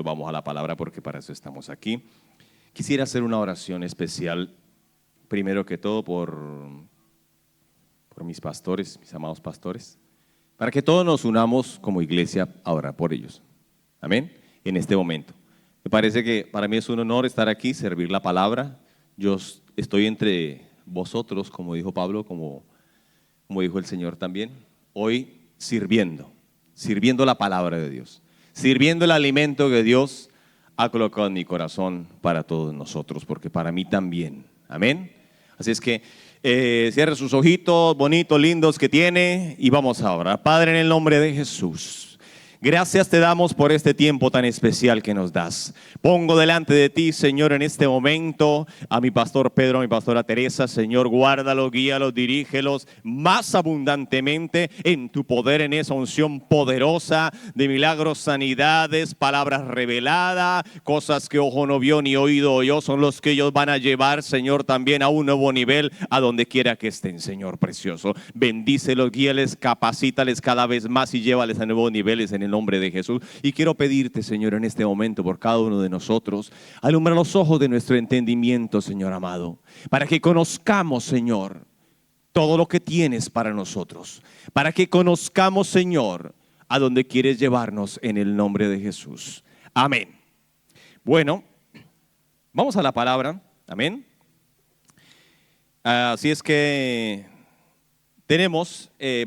Vamos a la palabra porque para eso estamos aquí. Quisiera hacer una oración especial, primero que todo por mis pastores, mis amados pastores, para que todos nos unamos como iglesia a orar por ellos. Amén. En este momento. Me parece que para mí es un honor estar aquí, servir la palabra. Yo estoy entre vosotros, como dijo Pablo, como dijo el Señor también, hoy sirviendo la palabra de Dios, sirviendo el alimento que Dios ha colocado en mi corazón para todos nosotros, porque para mí también. Amén. Así es que cierre sus ojitos bonitos, lindos que tiene y vamos a orar. Padre, en el nombre de Jesús, gracias te damos por este tiempo tan especial que nos das. Pongo delante de ti, Señor, en este momento a mi pastor Pedro, a mi pastora Teresa. Señor, guárdalo, guíalos, dirígelos más abundantemente en tu poder, en esa unción poderosa de milagros, sanidades, palabras reveladas, cosas que ojo no vio ni oído oyó, son los que ellos van a llevar, Señor, también a un nuevo nivel, a donde quiera que estén, Señor precioso. Bendícelos, guíales, capacítales cada vez más y llévales a nuevos niveles en el nombre de Jesús. Y quiero pedirte, Señor, en este momento por cada uno de nosotros, alumbra los ojos de nuestro entendimiento, Señor amado, para que conozcamos, Señor, todo lo que tienes para nosotros, para que conozcamos, Señor, a donde quieres llevarnos en el nombre de Jesús. Amén. Bueno, vamos a la palabra. Amén. Así es que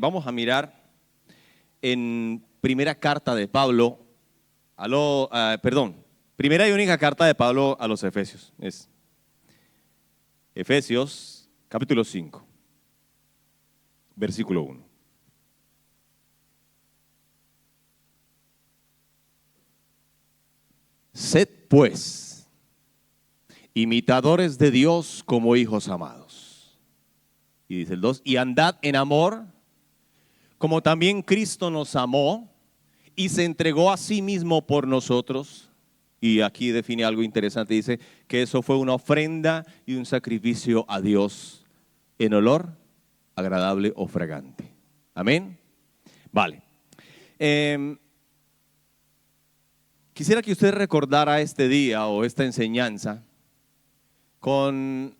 vamos a mirar en primera carta de Pablo, primera y única carta de Pablo a los Efesios. Es Efesios capítulo 5, versículo 1. Sed pues imitadores de Dios como hijos amados. Y dice el 2, y andad en amor, como también Cristo nos amó y se entregó a sí mismo por nosotros. Y aquí define algo interesante, dice que eso fue una ofrenda y un sacrificio a Dios en olor agradable o fragante. Amén. Vale. Quisiera que usted recordara este día o esta enseñanza con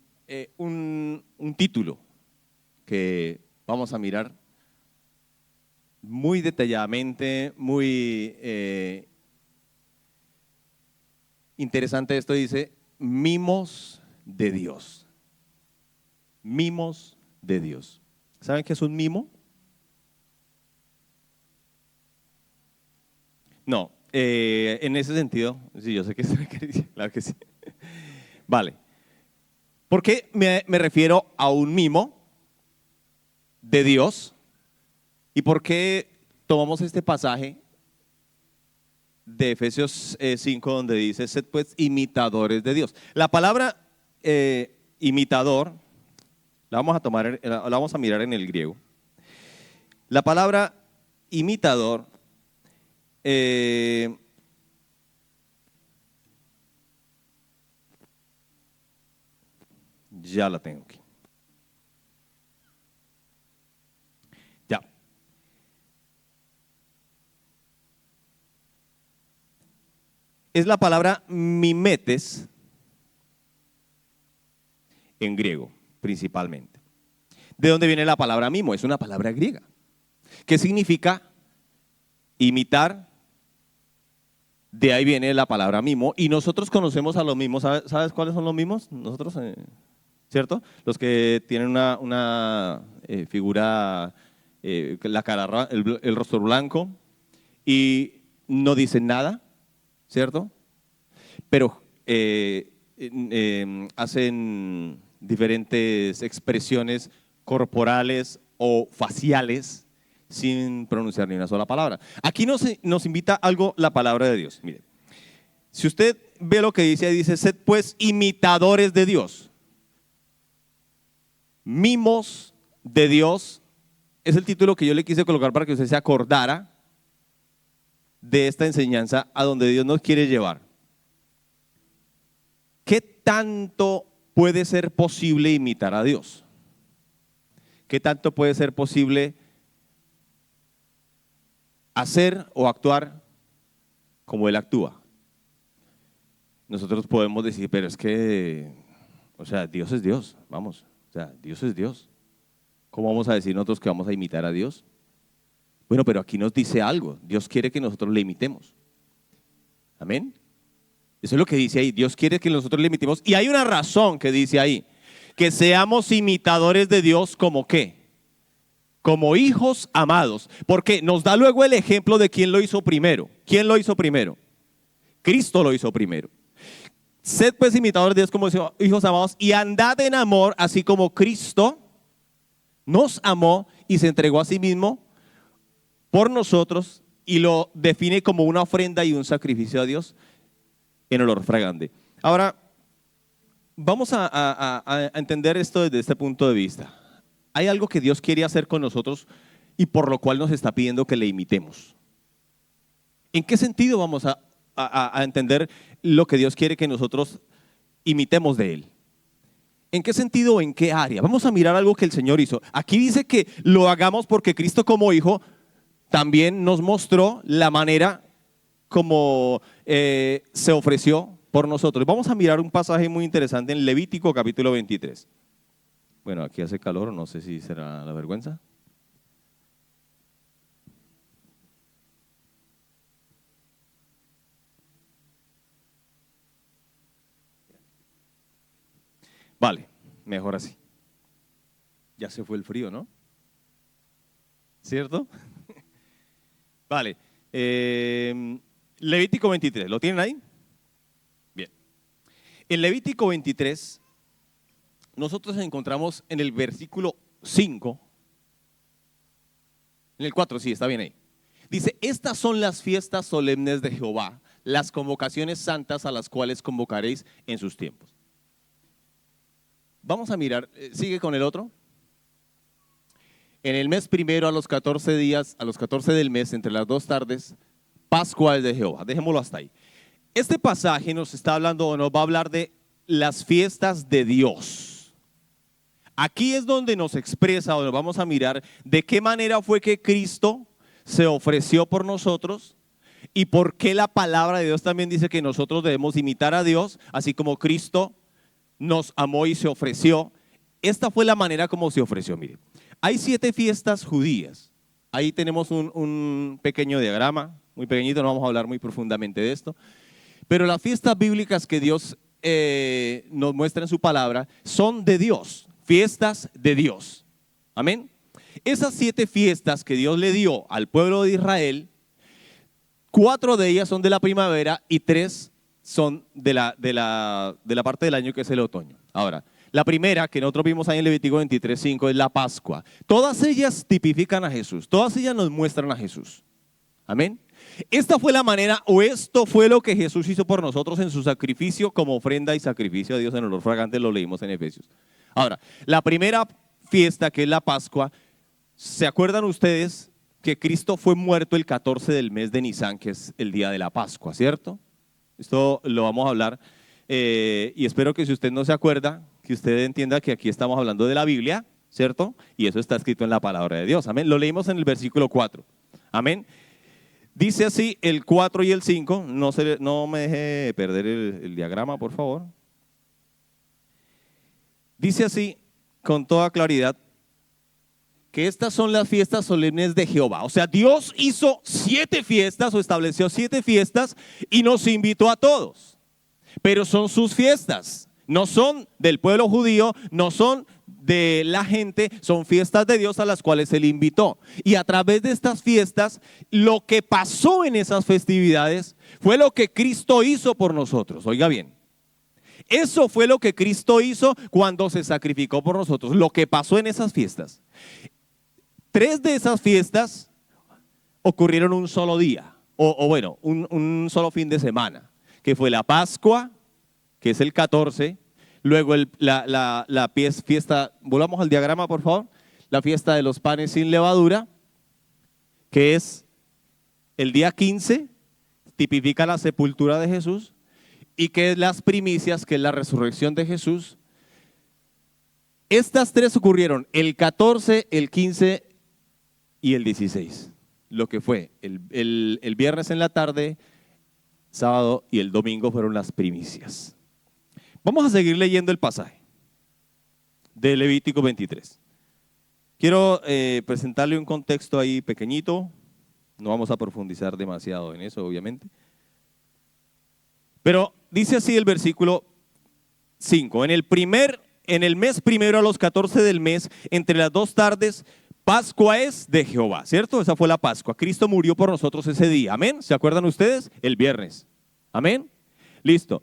un título que vamos a mirar muy detalladamente, muy interesante. Esto dice, mimos de Dios. Mimos de Dios. ¿Saben qué es un mimo? No, en ese sentido, sí, yo sé que se me quiere decir, claro que sí. Vale. ¿Por qué me refiero a un mimo de Dios? ¿Y por qué tomamos este pasaje de Efesios 5 donde dice, sed pues imitadores de Dios? La palabra imitador, la vamos a mirar en el griego. La palabra imitador ya la tengo aquí. Ya. Es la palabra mimetes en griego, principalmente. ¿De dónde viene la palabra mimo? Es una palabra griega. ¿Qué significa imitar? De ahí viene la palabra mimo. Y nosotros conocemos a los mimos. ¿Sabes cuáles son los mimos? Nosotros, ¿cierto? Los que tienen una figura, la cara, el rostro blanco y no dicen nada, ¿cierto? Pero hacen diferentes expresiones corporales o faciales sin pronunciar ni una sola palabra. Aquí nos invita algo la palabra de Dios. Mire, si usted ve lo que dice, sed pues imitadores de Dios. Mimos de Dios es el título que yo le quise colocar para que usted se acordara de esta enseñanza a donde Dios nos quiere llevar. ¿Qué tanto puede ser posible imitar a Dios? ¿Qué tanto puede ser posible hacer o actuar como Él actúa? nosotros podemos decir, pero es que, o sea, Dios es Dios, vamos, o sea, Dios es Dios. ¿Cómo vamos a decir nosotros que vamos a imitar a Dios? Bueno, pero aquí nos dice algo, Dios quiere que nosotros le imitemos. Amén. Eso es lo que dice ahí, Dios quiere que nosotros le imitemos. Y hay una razón que dice ahí, que seamos imitadores de Dios como ¿qué? Como hijos amados. Porque nos da luego el ejemplo de quién lo hizo primero. ¿Quién lo hizo primero? Cristo lo hizo primero. Sed pues imitadores de Dios como hijos amados y andad en amor, así como Cristo nos amó y se entregó a sí mismo por nosotros y lo define como una ofrenda y un sacrificio a Dios en olor fragante. Ahora, vamos a entender esto desde este punto de vista. Hay algo que Dios quiere hacer con nosotros y por lo cual nos está pidiendo que le imitemos. ¿En qué sentido vamos a entender lo que Dios quiere que nosotros imitemos de Él? ¿En qué sentido o en qué área? Vamos a mirar algo que el Señor hizo. Aquí dice que lo hagamos porque Cristo como hijo también nos mostró la manera como se ofreció por nosotros. Vamos a mirar un pasaje muy interesante en Levítico capítulo 23. Bueno, aquí hace calor, no sé si será la vergüenza. Vale, mejor así. Ya se fue el frío, ¿no? ¿Cierto? Vale. Levítico 23, ¿lo tienen ahí? Bien. En Levítico 23, nosotros encontramos en el versículo 5, en el 4, sí, está bien ahí. Dice, estas son las fiestas solemnes de Jehová, las convocaciones santas a las cuales convocaréis en sus tiempos. Vamos a mirar, sigue con el otro. En el mes primero, a los 14 días, a los 14 del mes, entre las 2 tardes, Pascua de Jehová. Dejémoslo hasta ahí. Este pasaje nos está hablando, o nos va a hablar de las fiestas de Dios. Aquí es donde nos expresa, o nos vamos a mirar, de qué manera fue que Cristo se ofreció por nosotros y por qué la palabra de Dios también dice que nosotros debemos imitar a Dios, así como Cristo nos amó y se ofreció. Esta fue la manera como se ofreció. Mire, hay 7 fiestas judías. Ahí tenemos un pequeño diagrama, muy pequeñito, no vamos a hablar muy profundamente de esto. Pero las fiestas bíblicas que Dios nos muestra en su palabra son de Dios, fiestas de Dios. Amén. Esas 7 fiestas que Dios le dio al pueblo de Israel, 4 de ellas son de la primavera y 3 son de la parte del año que es el otoño. Ahora, la primera que nosotros vimos ahí en Levítico 23:5 es la Pascua. Todas ellas tipifican a Jesús, todas ellas nos muestran a Jesús. Amén. Esta fue la manera, o esto fue lo que Jesús hizo por nosotros en su sacrificio como ofrenda y sacrificio a Dios en olor fragante, lo leímos en Efesios. Ahora, la primera fiesta, que es la Pascua, ¿se acuerdan ustedes que Cristo fue muerto el 14 del mes de Nisan, que es el día de la Pascua, ¿cierto? Esto lo vamos a hablar y espero que si usted no se acuerda, que usted entienda que aquí estamos hablando de la Biblia, ¿cierto? Y eso está escrito en la palabra de Dios, amén. Lo leímos en el versículo 4, amén. Dice así el 4 y el 5, no me deje perder el diagrama, por favor. Dice así, con toda claridad, que estas son las fiestas solemnes de Jehová. O sea, Dios hizo 7 fiestas o estableció 7 fiestas y nos invitó a todos. Pero son sus fiestas, no son del pueblo judío, no son de la gente, son fiestas de Dios a las cuales Él invitó. Y a través de estas fiestas, lo que pasó en esas festividades fue lo que Cristo hizo por nosotros. Oiga bien, eso fue lo que Cristo hizo cuando se sacrificó por nosotros, lo que pasó en esas fiestas. 3 de esas fiestas ocurrieron un solo día, un solo fin de semana, que fue la Pascua, que es el 14, luego la fiesta, volvamos al diagrama por favor, la fiesta de los panes sin levadura, que es el día 15, tipifica la sepultura de Jesús, y que es las primicias, que es la resurrección de Jesús. Estas 3 ocurrieron el 14, el 15 y el 16, lo que fue el viernes en la tarde, sábado y el domingo fueron las primicias. Vamos a seguir leyendo el pasaje de Levítico 23. Quiero presentarle un contexto ahí pequeñito. No vamos a profundizar demasiado en eso, obviamente. Pero dice así el versículo 5. En el mes primero a los 14 del mes, entre las 2 tardes, Pascua es de Jehová, ¿cierto? Esa fue la Pascua. Cristo murió por nosotros ese día. ¿Amén? ¿Se acuerdan ustedes? El viernes. ¿Amén? Listo.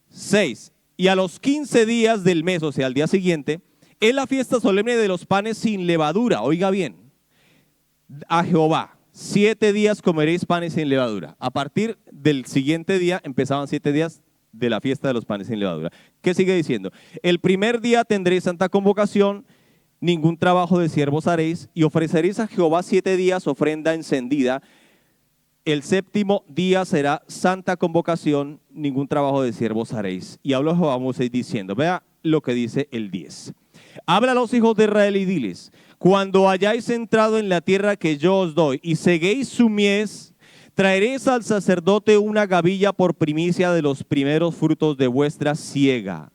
6. Y a los 15 días del mes, o sea, al día siguiente, es la fiesta solemne de los panes sin levadura. Oiga bien, a Jehová. 7 días comeréis panes sin levadura. A partir del siguiente día empezaban 7 días de la fiesta de los panes sin levadura. ¿Qué sigue diciendo? El primer día tendréis santa convocación, ningún trabajo de siervos haréis, y ofreceréis a Jehová 7 días ofrenda encendida. El séptimo día será santa convocación, ningún trabajo de siervos haréis. Y habló Jehová a Moisés diciendo, vea lo que dice el 10. Habla a los hijos de Israel y diles, cuando hayáis entrado en la tierra que yo os doy y seguéis su mies, traeréis al sacerdote una gavilla por primicia de los primeros frutos de vuestra siega.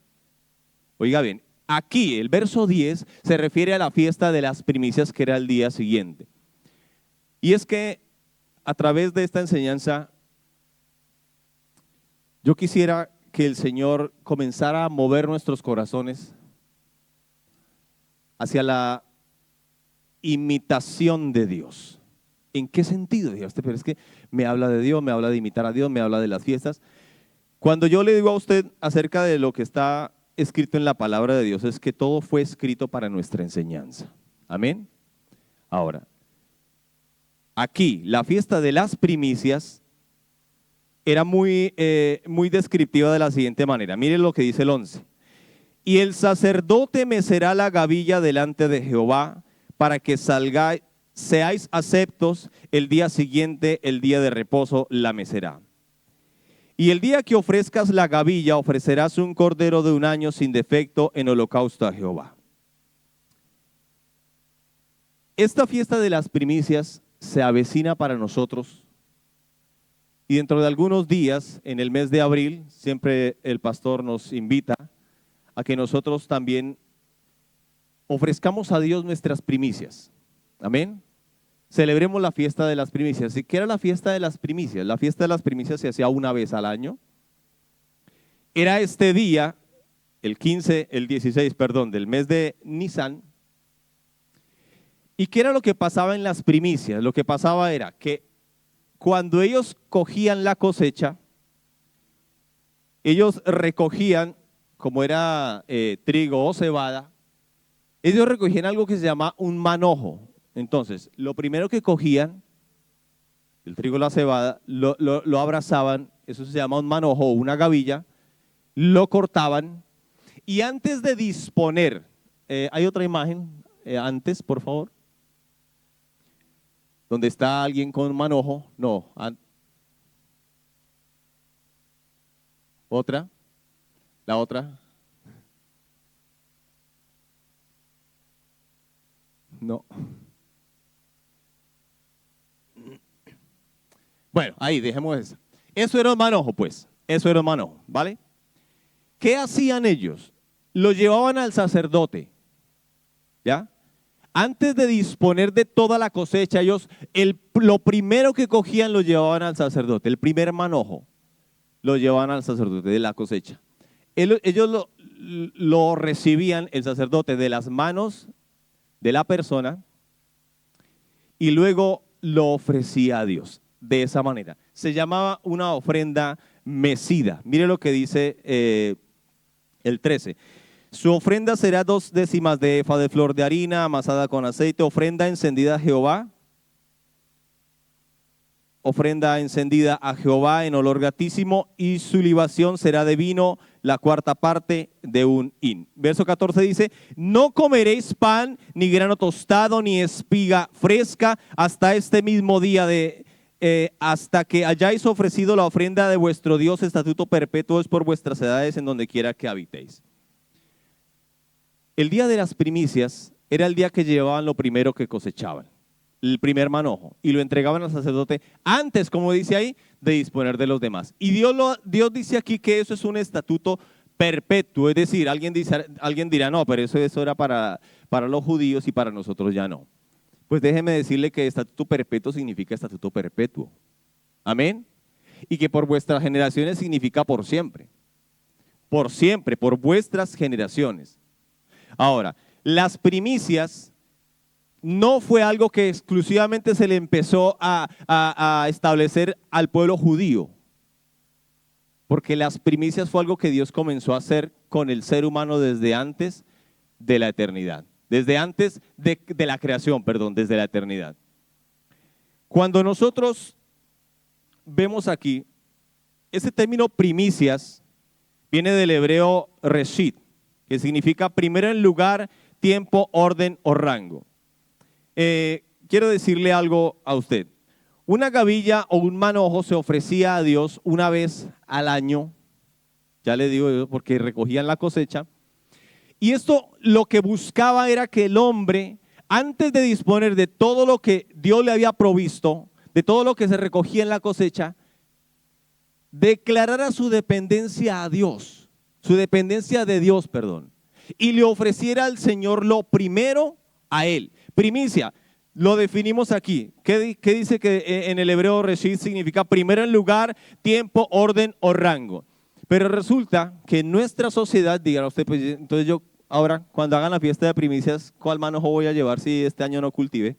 Oiga bien, aquí el verso 10 se refiere a la fiesta de las primicias que era el día siguiente. Y es que a través de esta enseñanza, yo quisiera que el Señor comenzara a mover nuestros corazones hacia la imitación de Dios. ¿En qué sentido? Diga usted, pero es que me habla de Dios, me habla de imitar a Dios, me habla de las fiestas. Cuando yo le digo a usted acerca de lo que está escrito en la palabra de Dios, es que todo fue escrito para nuestra enseñanza. Amén. Ahora, aquí la fiesta de las primicias era muy descriptiva de la siguiente manera. Mire lo que dice el 11. Y el sacerdote mecerá la gavilla delante de Jehová para que seáis aceptos el día siguiente, el día de reposo la mecerá. Y el día que ofrezcas la gavilla, ofrecerás un cordero de 1 año sin defecto en holocausto a Jehová. Esta fiesta de las primicias se avecina para nosotros. Y dentro de algunos días, en el mes de abril, siempre el pastor nos invita a que nosotros también ofrezcamos a Dios nuestras primicias. Amén. Celebremos la fiesta de las primicias. ¿Y qué era la fiesta de las primicias? La fiesta de las primicias se hacía una vez al año. Era este día, el 16, del mes de Nisan. ¿Y qué era lo que pasaba en las primicias? Lo que pasaba era que cuando ellos cogían la cosecha, ellos recogían, como era trigo o cebada, ellos recogían algo que se llama un manojo. Entonces, lo primero que cogían, el trigo o la cebada, lo abrazaban, eso se llama un manojo o una gavilla, lo cortaban y antes de disponer, hay otra imagen, antes, por favor, donde está alguien con manojo, no, otra, la otra, no. Bueno, ahí, dejemos eso. Eso era un manojo, pues. Eso era un manojo, ¿vale? ¿Qué hacían ellos? Lo llevaban al sacerdote, ¿ya? Antes de disponer de toda la cosecha, ellos, lo primero que cogían lo llevaban al sacerdote. El primer manojo lo llevaban al sacerdote de la cosecha. Ellos lo recibían, el sacerdote, de las manos de la persona y luego lo ofrecía a Dios. De esa manera. Se llamaba una ofrenda mecida. Mire lo que dice el 13. Su ofrenda será 2 décimas de efa de flor de harina amasada con aceite, ofrenda encendida a Jehová. Ofrenda encendida a Jehová en olor gratísimo, y su libación será de vino, la 4ª parte de un hin. Verso 14 dice, no comeréis pan, ni grano tostado, ni espiga fresca, hasta este mismo día hasta que hayáis ofrecido la ofrenda de vuestro Dios. Estatuto perpetuo es por vuestras edades en donde quiera que habitéis. El día de las primicias era el día que llevaban lo primero que cosechaban, el primer manojo, y lo entregaban al sacerdote antes, como dice ahí, de disponer de los demás. Y Dios dice aquí que eso es un estatuto perpetuo, es decir, alguien dirá, no, pero eso era para los judíos y para nosotros ya no. Pues déjeme decirle que estatuto perpetuo significa estatuto perpetuo. Amén. Y que por vuestras generaciones significa por siempre. Por siempre, por vuestras generaciones. Ahora, las primicias no fue algo que exclusivamente se le empezó a establecer al pueblo judío, porque las primicias fue algo que Dios comenzó a hacer con el ser humano desde antes de la eternidad, desde antes de la creación, perdón, desde la eternidad. Cuando nosotros vemos aquí, ese término primicias viene del hebreo reshit, que significa primero en lugar, tiempo, orden o rango. Quiero decirle algo a usted. Una gavilla o un manojo se ofrecía a Dios una vez al año, ya le digo yo, porque recogían la cosecha. Y esto lo que buscaba era que el hombre, antes de disponer de todo lo que Dios le había provisto, de todo lo que se recogía en la cosecha, declarara su dependencia a Dios, su dependencia de Dios, perdón, y le ofreciera al Señor lo primero a Él. Primicia, lo definimos aquí. ¿Qué dice que en el hebreo reshit significa primero en lugar, tiempo, orden o rango? Pero resulta que en nuestra sociedad, diga usted, pues entonces yo ahora cuando hagan la fiesta de primicias, ¿cuál manojo voy a llevar si este año no cultive?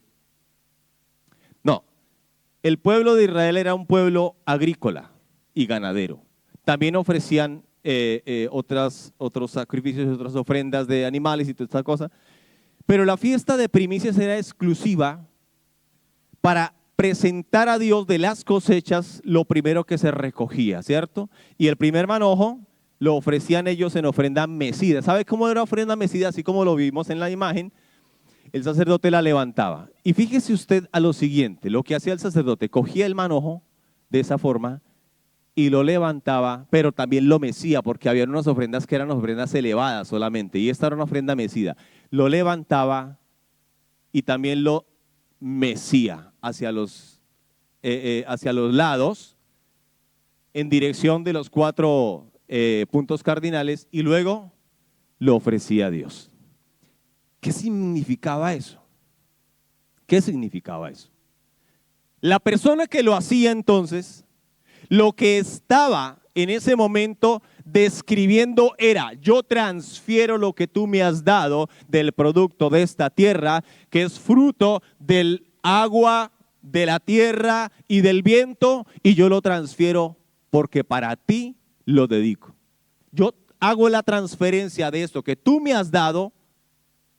No, el pueblo de Israel era un pueblo agrícola y ganadero. También ofrecían otros sacrificios, otras ofrendas de animales y toda esta cosa. Pero la fiesta de primicias era exclusiva para presentar a Dios de las cosechas lo primero que se recogía, ¿cierto? Y el primer manojo lo ofrecían ellos en ofrenda mecida. ¿Sabe cómo era ofrenda mecida? Así como lo vimos en la imagen, el sacerdote la levantaba. Y fíjese usted a lo siguiente, lo que hacía el sacerdote, cogía el manojo de esa forma y lo levantaba, pero también lo mecía, porque había unas ofrendas que eran ofrendas elevadas solamente, y esta era una ofrenda mecida. Lo levantaba y también lo mecía hacia los lados, en dirección de los 4 puntos cardinales, y luego lo ofrecía a Dios. ¿Qué significaba eso? ¿Qué significaba eso? La persona que lo hacía entonces, lo que estaba en ese momento describiendo era: yo transfiero lo que tú me has dado del producto de esta tierra, que es fruto del agua, de la tierra y del viento, y yo lo transfiero porque para ti lo dedico. Yo hago la transferencia de esto que tú me has dado,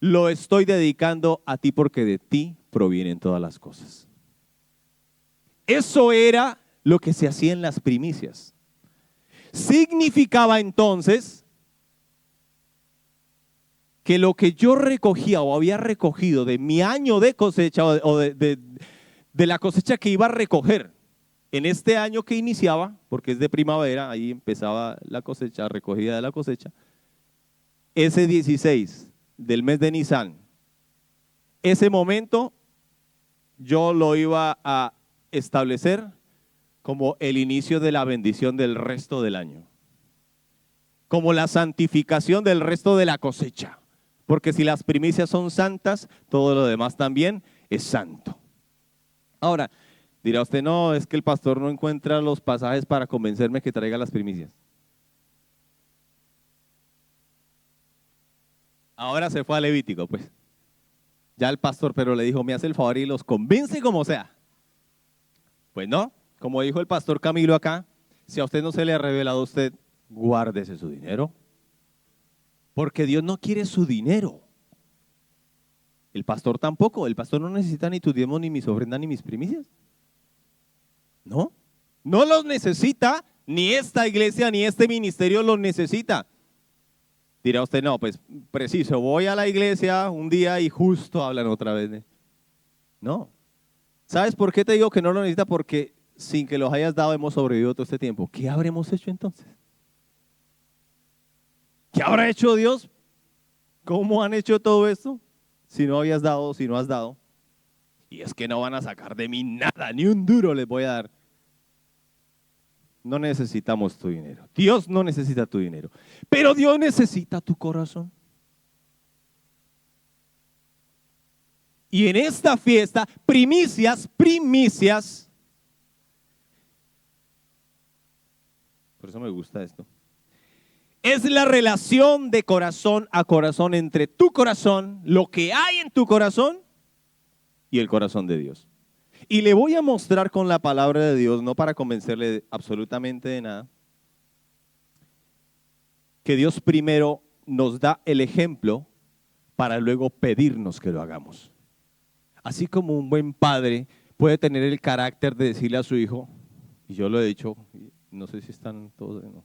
lo estoy dedicando a ti porque de ti provienen todas las cosas. Eso era lo que se hacía en las primicias. Significaba entonces que lo que yo recogía o había recogido de mi año de cosecha o de la cosecha que iba a recoger en este año que iniciaba, porque es de primavera, ahí empezaba la cosecha, recogida de la cosecha, ese 16 del mes de Nisan, ese momento yo lo iba a establecer como el inicio de la bendición del resto del año, como la santificación del resto de la cosecha, porque si las primicias son santas, todo lo demás también es santo. Ahora, dirá usted, no, es que el pastor no encuentra los pasajes para convencerme que traiga las primicias. Ahora se fue a Levítico, pues. Ya el pastor, pero le dijo, me hace el favor y los convence como sea. Pues no. Como dijo el pastor Camilo acá, si a usted no se le ha revelado a usted, guárdese su dinero. Porque Dios no quiere su dinero. El pastor tampoco. El pastor no necesita ni tus diezmos, ni mis ofrendas, ni mis primicias. No. No los necesita, ni esta iglesia, ni este ministerio los necesita. Dirá usted, no, pues preciso, voy a la iglesia un día y justo hablan otra vez. No. ¿Sabes por qué te digo que no lo necesita? Porque sin que los hayas dado hemos sobrevivido todo este tiempo. ¿Qué habremos hecho entonces? ¿Qué habrá hecho Dios? ¿Cómo han hecho todo esto? Si no habías dado, si no has dado. Y es que no van a sacar de mí nada, ni un duro les voy a dar. No necesitamos tu dinero. Dios no necesita tu dinero. Pero Dios necesita tu corazón. Y en esta fiesta, primicias, por eso me gusta esto, es la relación de corazón a corazón entre tu corazón, lo que hay en tu corazón y el corazón de Dios. Y le voy a mostrar con la palabra de Dios, no para convencerle absolutamente de nada, que Dios primero nos da el ejemplo para luego pedirnos que lo hagamos. Así como un buen padre puede tener el carácter de decirle a su hijo, y yo lo he dicho, no sé si están todos, no.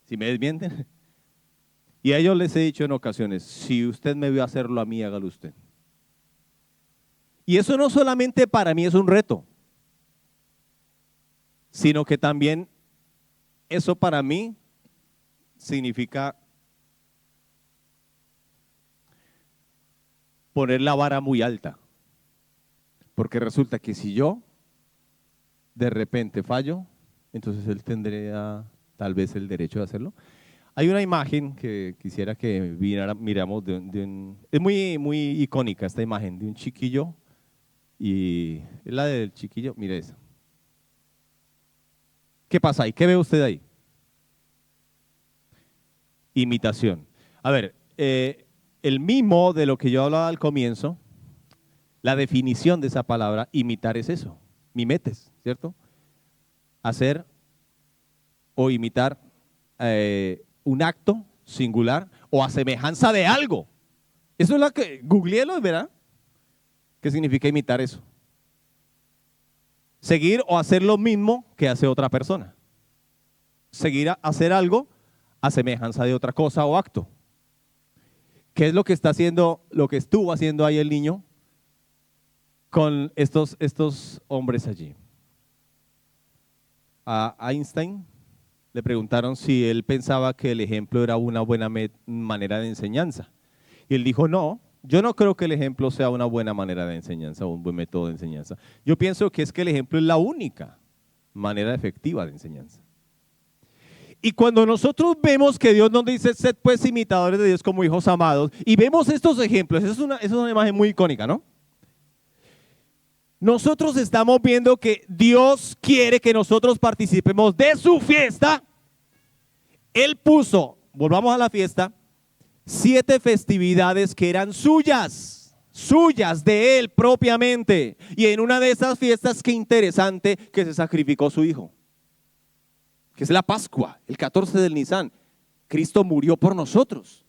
Si me desmienten, y a ellos les he dicho en ocasiones, si usted me vio hacerlo a mí, hágalo usted. Y eso no solamente para mí es un reto, sino que también eso para mí significa poner la vara muy alta. Porque resulta que si yo de repente fallo, entonces él tendría tal vez el derecho de hacerlo. Hay una imagen que quisiera que miramos es muy icónica esta imagen de un chiquillo, y es la del chiquillo, mire esa. ¿Qué pasa ahí? ¿Qué ve usted ahí? Imitación. A ver, el mimo de lo que yo hablaba al comienzo, la definición de esa palabra, imitar es eso, mimetes, ¿cierto? Hacer o imitar un acto singular o a semejanza de algo. Eso es lo que, googleelo, ¿verdad? ¿Qué significa imitar eso? Seguir o hacer lo mismo que hace otra persona. Seguir a hacer algo a semejanza de otra cosa o acto. ¿Qué es lo que está haciendo, lo que estuvo haciendo ahí el niño con estos hombres allí? A Einstein le preguntaron si él pensaba que el ejemplo era una buena manera de enseñanza. Y él dijo, no, yo no creo que el ejemplo sea una buena manera de enseñanza o un buen método de enseñanza. Yo pienso que es que el ejemplo es la única manera efectiva de enseñanza. Y cuando nosotros vemos que Dios nos dice, sed pues imitadores de Dios como hijos amados, y vemos estos ejemplos, es una imagen muy icónica, ¿no? Nosotros estamos viendo que Dios quiere que nosotros participemos de su fiesta. Él puso, volvamos a la fiesta, 7 festividades que eran suyas de Él propiamente. Y en una de esas fiestas, qué interesante, que se sacrificó su hijo, que es la Pascua, el 14 del Nisan. Cristo murió por nosotros.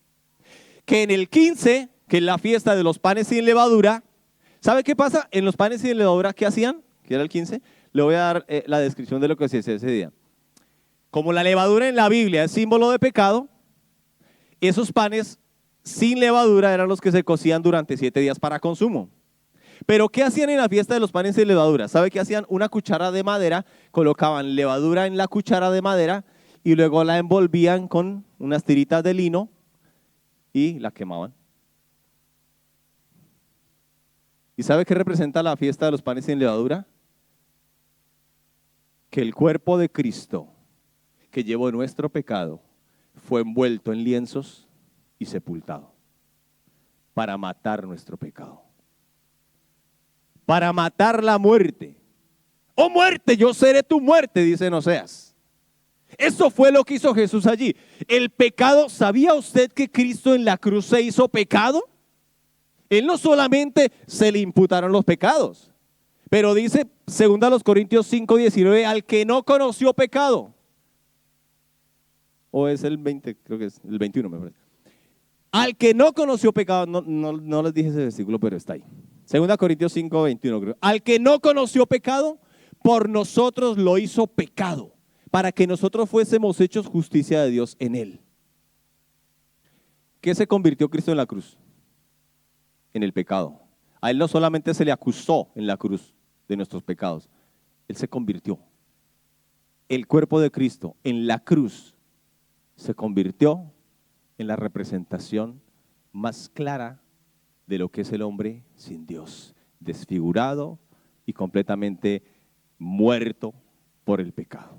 Que en el 15, que es la fiesta de los panes sin levadura, ¿sabe qué pasa? En los panes sin levadura, ¿qué hacían? Que era el 15. Le voy a dar la descripción de lo que se hacía ese día. Como la levadura en la Biblia es símbolo de pecado, esos panes sin levadura eran los que se cocían durante 7 días para consumo. Pero ¿qué hacían en la fiesta de los panes sin levadura? ¿Sabe qué hacían? Una cuchara de madera, colocaban levadura en la cuchara de madera y luego la envolvían con unas tiritas de lino y la quemaban. ¿Y sabe qué representa la fiesta de los panes sin levadura? Que el cuerpo de Cristo, que llevó nuestro pecado, fue envuelto en lienzos y sepultado para matar nuestro pecado, para matar la muerte. Oh muerte, yo seré tu muerte, dice en Oseas. Eso fue lo que hizo Jesús allí. El pecado, ¿sabía usted que Cristo en la cruz se hizo pecado? Él no solamente se le imputaron los pecados, pero dice 2 Corintios 5:19, al que no conoció pecado. O es el 20, creo que es el 21, me parece. Al que no conoció pecado, no les dije ese versículo, pero está ahí. 2 Corintios 5:21, creo. Al que no conoció pecado, por nosotros lo hizo pecado, para que nosotros fuésemos hechos justicia de Dios en él. ¿Qué se convirtió Cristo en la cruz? En el pecado. A él no solamente se le acusó en la cruz de nuestros pecados, él se convirtió. El cuerpo de Cristo en la cruz se convirtió en la representación más clara de lo que es el hombre sin Dios, desfigurado y completamente muerto por el pecado.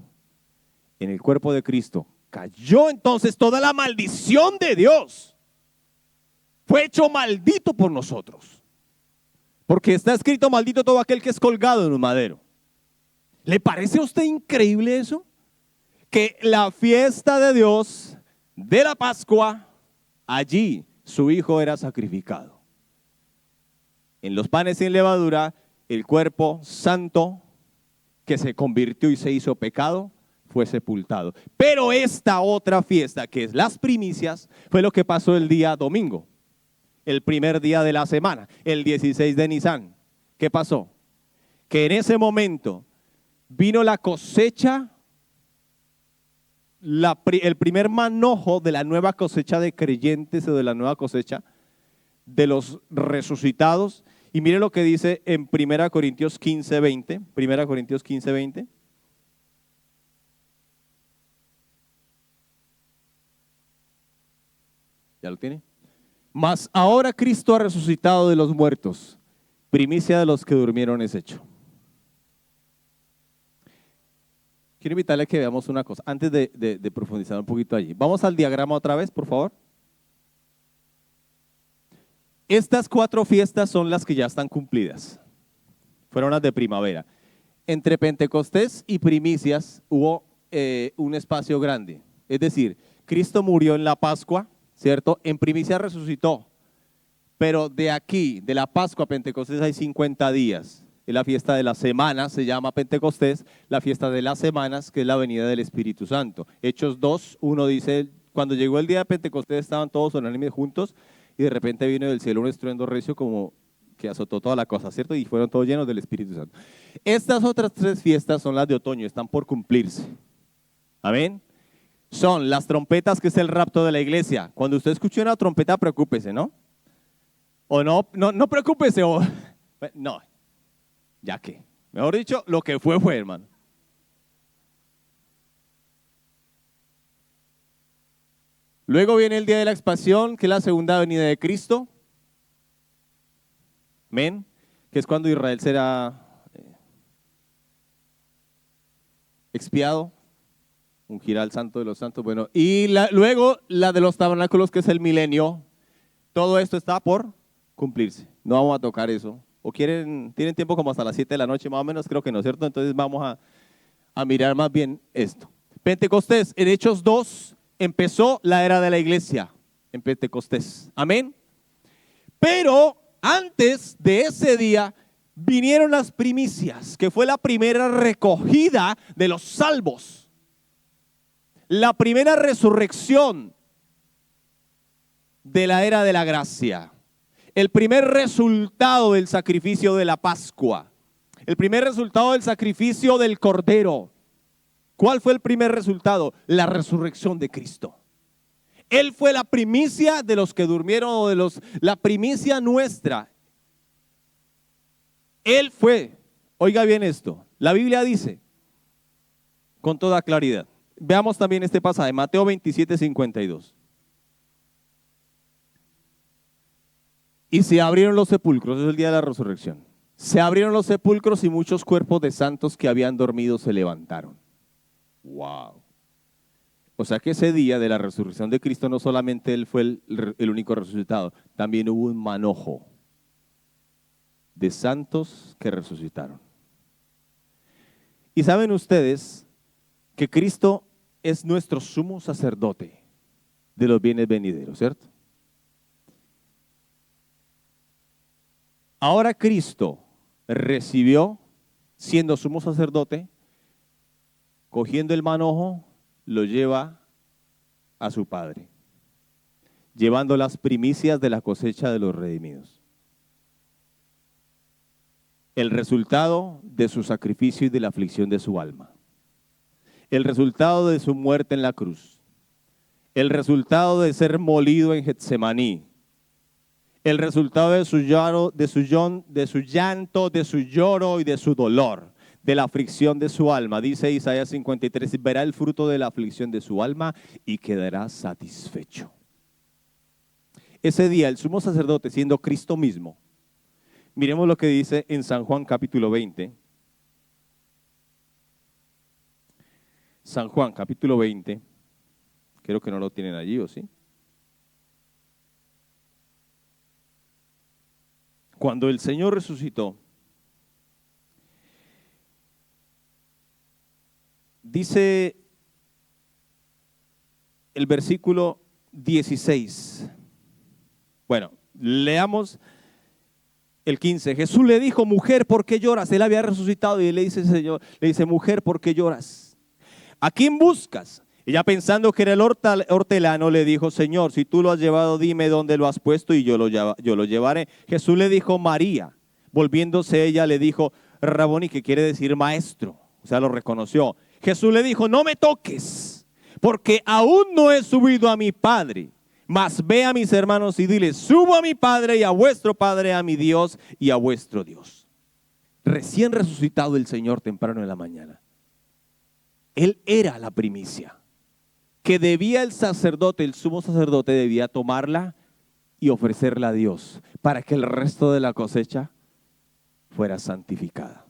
En el cuerpo de Cristo cayó entonces toda la maldición de Dios. Fue hecho maldito por nosotros. Porque está escrito: maldito todo aquel que es colgado en un madero. ¿Le parece a usted increíble eso? Que la fiesta de Dios, de la Pascua, allí su Hijo era sacrificado. En los panes sin levadura, el cuerpo santo que se convirtió y se hizo pecado, fue sepultado. Pero esta otra fiesta, que es las primicias, fue lo que pasó el día domingo, el primer día de la semana, el 16 de Nisan. ¿Qué pasó? Que en ese momento vino la cosecha, el primer manojo de la nueva cosecha de creyentes o de la nueva cosecha de los resucitados. Y mire lo que dice en 1 Corintios 15:20. 1 Corintios 15:20. ¿Ya lo tiene? Mas ahora Cristo ha resucitado de los muertos, primicia de los que durmieron es hecho. Quiero invitarle a que veamos una cosa, antes de profundizar un poquito allí. Vamos al diagrama otra vez, por favor. Estas 4 fiestas son las que ya están cumplidas. Fueron las de primavera. Entre Pentecostés y primicias hubo un espacio grande. Es decir, Cristo murió en la Pascua, ¿cierto? En primicias resucitó. Pero de aquí, de la Pascua a Pentecostés hay 50 días. Es la fiesta de las semanas, se llama Pentecostés, la fiesta de las semanas, que es la venida del Espíritu Santo. Hechos 2:1 dice: cuando llegó el día de Pentecostés estaban todos unánimes juntos, y de repente vino del cielo un estruendo recio como que azotó toda la cosa, ¿cierto? Y fueron todos llenos del Espíritu Santo. Estas otras 3 fiestas son las de otoño, están por cumplirse. Amén. Son las trompetas, que es el rapto de la iglesia. Cuando usted escuche una trompeta, preocúpese, ¿no? O no preocúpese, o no, ya que, mejor dicho, lo que fue, hermano. Luego viene el día de la expiación, que es la segunda venida de Cristo. Amén. Que es cuando Israel será expiado, ungirá al Santo de los Santos. Bueno, y luego la de los tabernáculos, que es el milenio. Todo esto está por cumplirse. No vamos a tocar eso. ¿O tienen tiempo como hasta las 7 de la noche más o menos? Creo que no, ¿cierto? Entonces vamos a mirar más bien esto. Pentecostés, en Hechos 2, empezó la era de la iglesia, en Pentecostés. Amén. Pero antes de ese día vinieron las primicias, que fue la primera recogida de los salvos. La primera resurrección de la era de la gracia. El primer resultado del sacrificio de la Pascua. El primer resultado del sacrificio del Cordero. ¿Cuál fue el primer resultado? La resurrección de Cristo. Él fue la primicia de los que durmieron, o la primicia nuestra. Él fue, oiga bien esto, la Biblia dice con toda claridad. Veamos también este pasaje, Mateo 27:52. Y se abrieron los sepulcros, es el día de la resurrección. Se abrieron los sepulcros y muchos cuerpos de santos que habían dormido se levantaron. Wow. O sea que ese día de la resurrección de Cristo no solamente Él fue el único resucitado, también hubo un manojo de santos que resucitaron. Y saben ustedes que Cristo es nuestro sumo sacerdote de los bienes venideros, ¿cierto? Ahora Cristo recibió, siendo sumo sacerdote, cogiendo el manojo, lo lleva a su Padre, llevando las primicias de la cosecha de los redimidos. El resultado de su sacrificio y de la aflicción de su alma. El resultado de su muerte en la cruz. El resultado de ser molido en Getsemaní. El resultado de su llanto, de su lloro y de su dolor, de la aflicción de su alma. Dice Isaías 53, verá el fruto de la aflicción de su alma y quedará satisfecho. Ese día el sumo sacerdote, siendo Cristo mismo, miremos lo que dice en San Juan capítulo 20. San Juan, capítulo 20. Creo que no lo tienen allí, ¿o sí? Cuando el Señor resucitó, dice el versículo 16. Bueno, leamos el 15. Jesús le dijo, mujer, ¿por qué lloras? Él había resucitado y él le dice, Señor, le dice, mujer, ¿por qué lloras? ¿A quién buscas? Ella, pensando que era el hortelano, le dijo, Señor, si tú lo has llevado, dime dónde lo has puesto y yo lo llevaré. Jesús le dijo, María. Volviéndose ella le dijo, Raboni, que quiere decir maestro. O sea, lo reconoció. Jesús le dijo, no me toques, porque aún no he subido a mi Padre. Mas ve a mis hermanos y dile, subo a mi Padre y a vuestro Padre, a mi Dios y a vuestro Dios. Recién resucitado el Señor temprano en la mañana. Él era la primicia que debía el sacerdote, el sumo sacerdote, debía tomarla y ofrecerla a Dios para que el resto de la cosecha fuera santificada,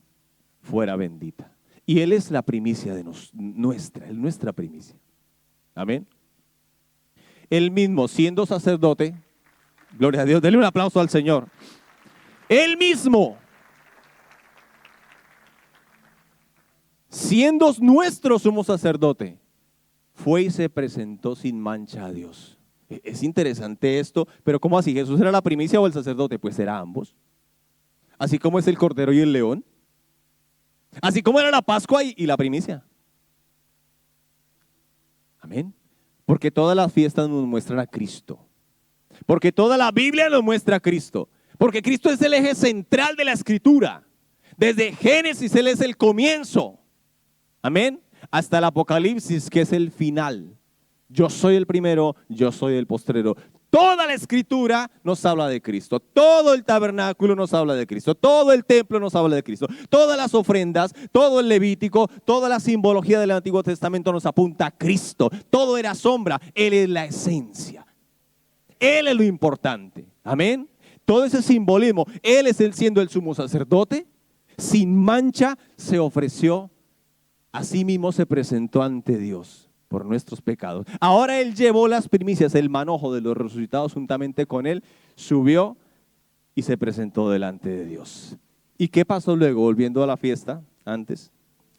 fuera bendita. Y Él es la primicia de nuestra primicia. Amén. Él mismo, siendo sacerdote, gloria a Dios, denle un aplauso al Señor. Él mismo, siendo nuestro sumo sacerdote, fue y se presentó sin mancha a Dios. Es interesante esto, pero ¿cómo así? ¿Jesús era la primicia o el sacerdote? Pues era ambos. Así como es el cordero y el león. Así como era la Pascua y la primicia. Amén. Porque todas las fiestas nos muestran a Cristo. Porque toda la Biblia nos muestra a Cristo. Porque Cristo es el eje central de la Escritura. Desde Génesis Él es el comienzo. Amén. Hasta el Apocalipsis, que es el final. Yo soy el primero, yo soy el postrero. Toda la Escritura nos habla de Cristo. Todo el tabernáculo nos habla de Cristo. Todo el templo nos habla de Cristo. Todas las ofrendas, todo el Levítico, toda la simbología del Antiguo Testamento nos apunta a Cristo. Todo era sombra. Él es la esencia. Él es lo importante. Amén. Todo ese simbolismo. Él es siendo el sumo sacerdote. Sin mancha se ofreció. Así mismo se presentó ante Dios por nuestros pecados. Ahora Él llevó las primicias, el manojo de los resucitados juntamente con Él, subió y se presentó delante de Dios. ¿Y qué pasó luego? Volviendo a la fiesta, antes,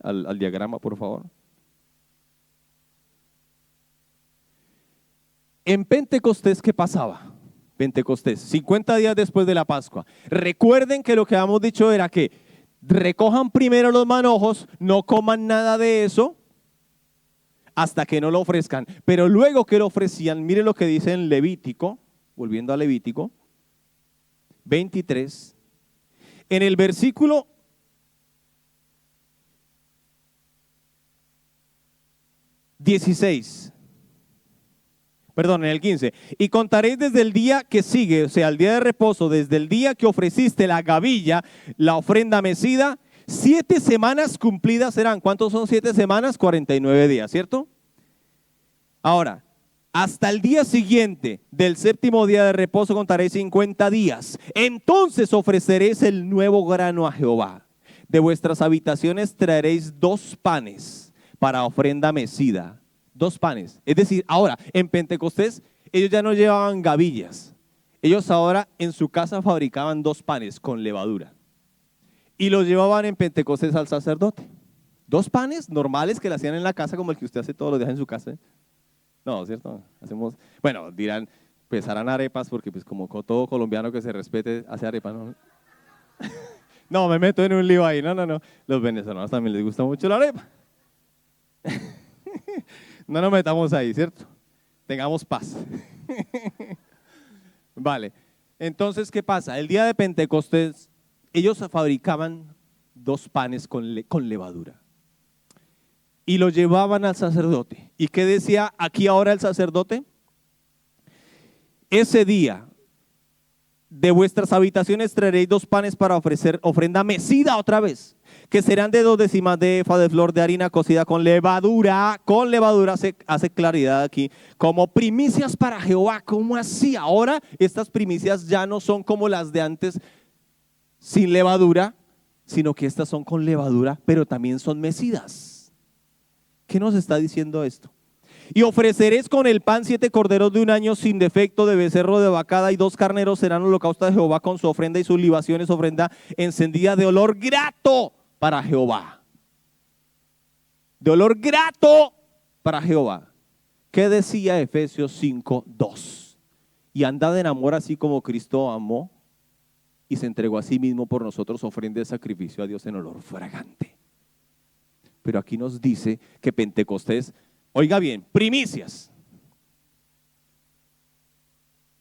al diagrama, por favor. En Pentecostés, ¿qué pasaba? Pentecostés, 50 días después de la Pascua. Recuerden que lo que habíamos dicho era que recojan primero los manojos, no coman nada de eso hasta que no lo ofrezcan. Pero luego que lo ofrecían, mire lo que dice en Levítico, volviendo a Levítico 23, en el versículo 16. Perdón, en el 15. Y contaréis desde el día que sigue, o sea, el día de reposo, desde el día que ofreciste la gavilla, la ofrenda mecida, 7 semanas cumplidas serán. ¿Cuántos son 7 semanas? 49 días, ¿cierto? Ahora, hasta el día siguiente del 7º día de reposo contaréis 50 días. Entonces ofreceréis el nuevo grano a Jehová. De vuestras habitaciones traeréis 2 panes para ofrenda mecida. 2 panes. Es decir, ahora en Pentecostés ellos ya no llevaban gavillas. Ellos ahora en su casa fabricaban 2 panes con levadura. Y los llevaban en Pentecostés al sacerdote. 2 panes normales que le hacían en la casa como el que usted hace todos los días en su casa. No, ¿cierto? Hacemos, bueno, dirán, pues harán arepas porque pues como todo colombiano que se respete hace arepas, ¿no? No, me meto en un lío ahí. No. Los venezolanos también les gusta mucho la arepa. No nos metamos ahí, ¿cierto? Tengamos paz. Vale. Entonces, ¿qué pasa? El día de Pentecostés, ellos fabricaban 2 panes con levadura. Y lo llevaban al sacerdote. ¿Y qué decía aquí ahora el sacerdote? Ese día, de vuestras habitaciones traeréis 2 panes para ofrecer ofrenda mecida otra vez, que serán de 2 décimas de efa de flor de harina cocida con levadura hace claridad aquí, como primicias para Jehová. ¿Cómo así? Ahora estas primicias ya no son como las de antes sin levadura, sino que estas son con levadura, pero también son mecidas. qué nos está diciendo esto? Y ofreceréis con el pan 7 corderos de un año sin defecto de becerro de vacada, y 2 carneros serán holocausto de Jehová con su ofrenda y sus libaciones, ofrenda encendida de olor grato para Jehová. De olor grato para Jehová. ¿Qué decía Efesios 5:2? Y andad en amor así como Cristo amó y se entregó a sí mismo por nosotros, ofrenda de sacrificio a Dios en olor fragante. Pero aquí nos dice que Pentecostés, oiga bien, primicias.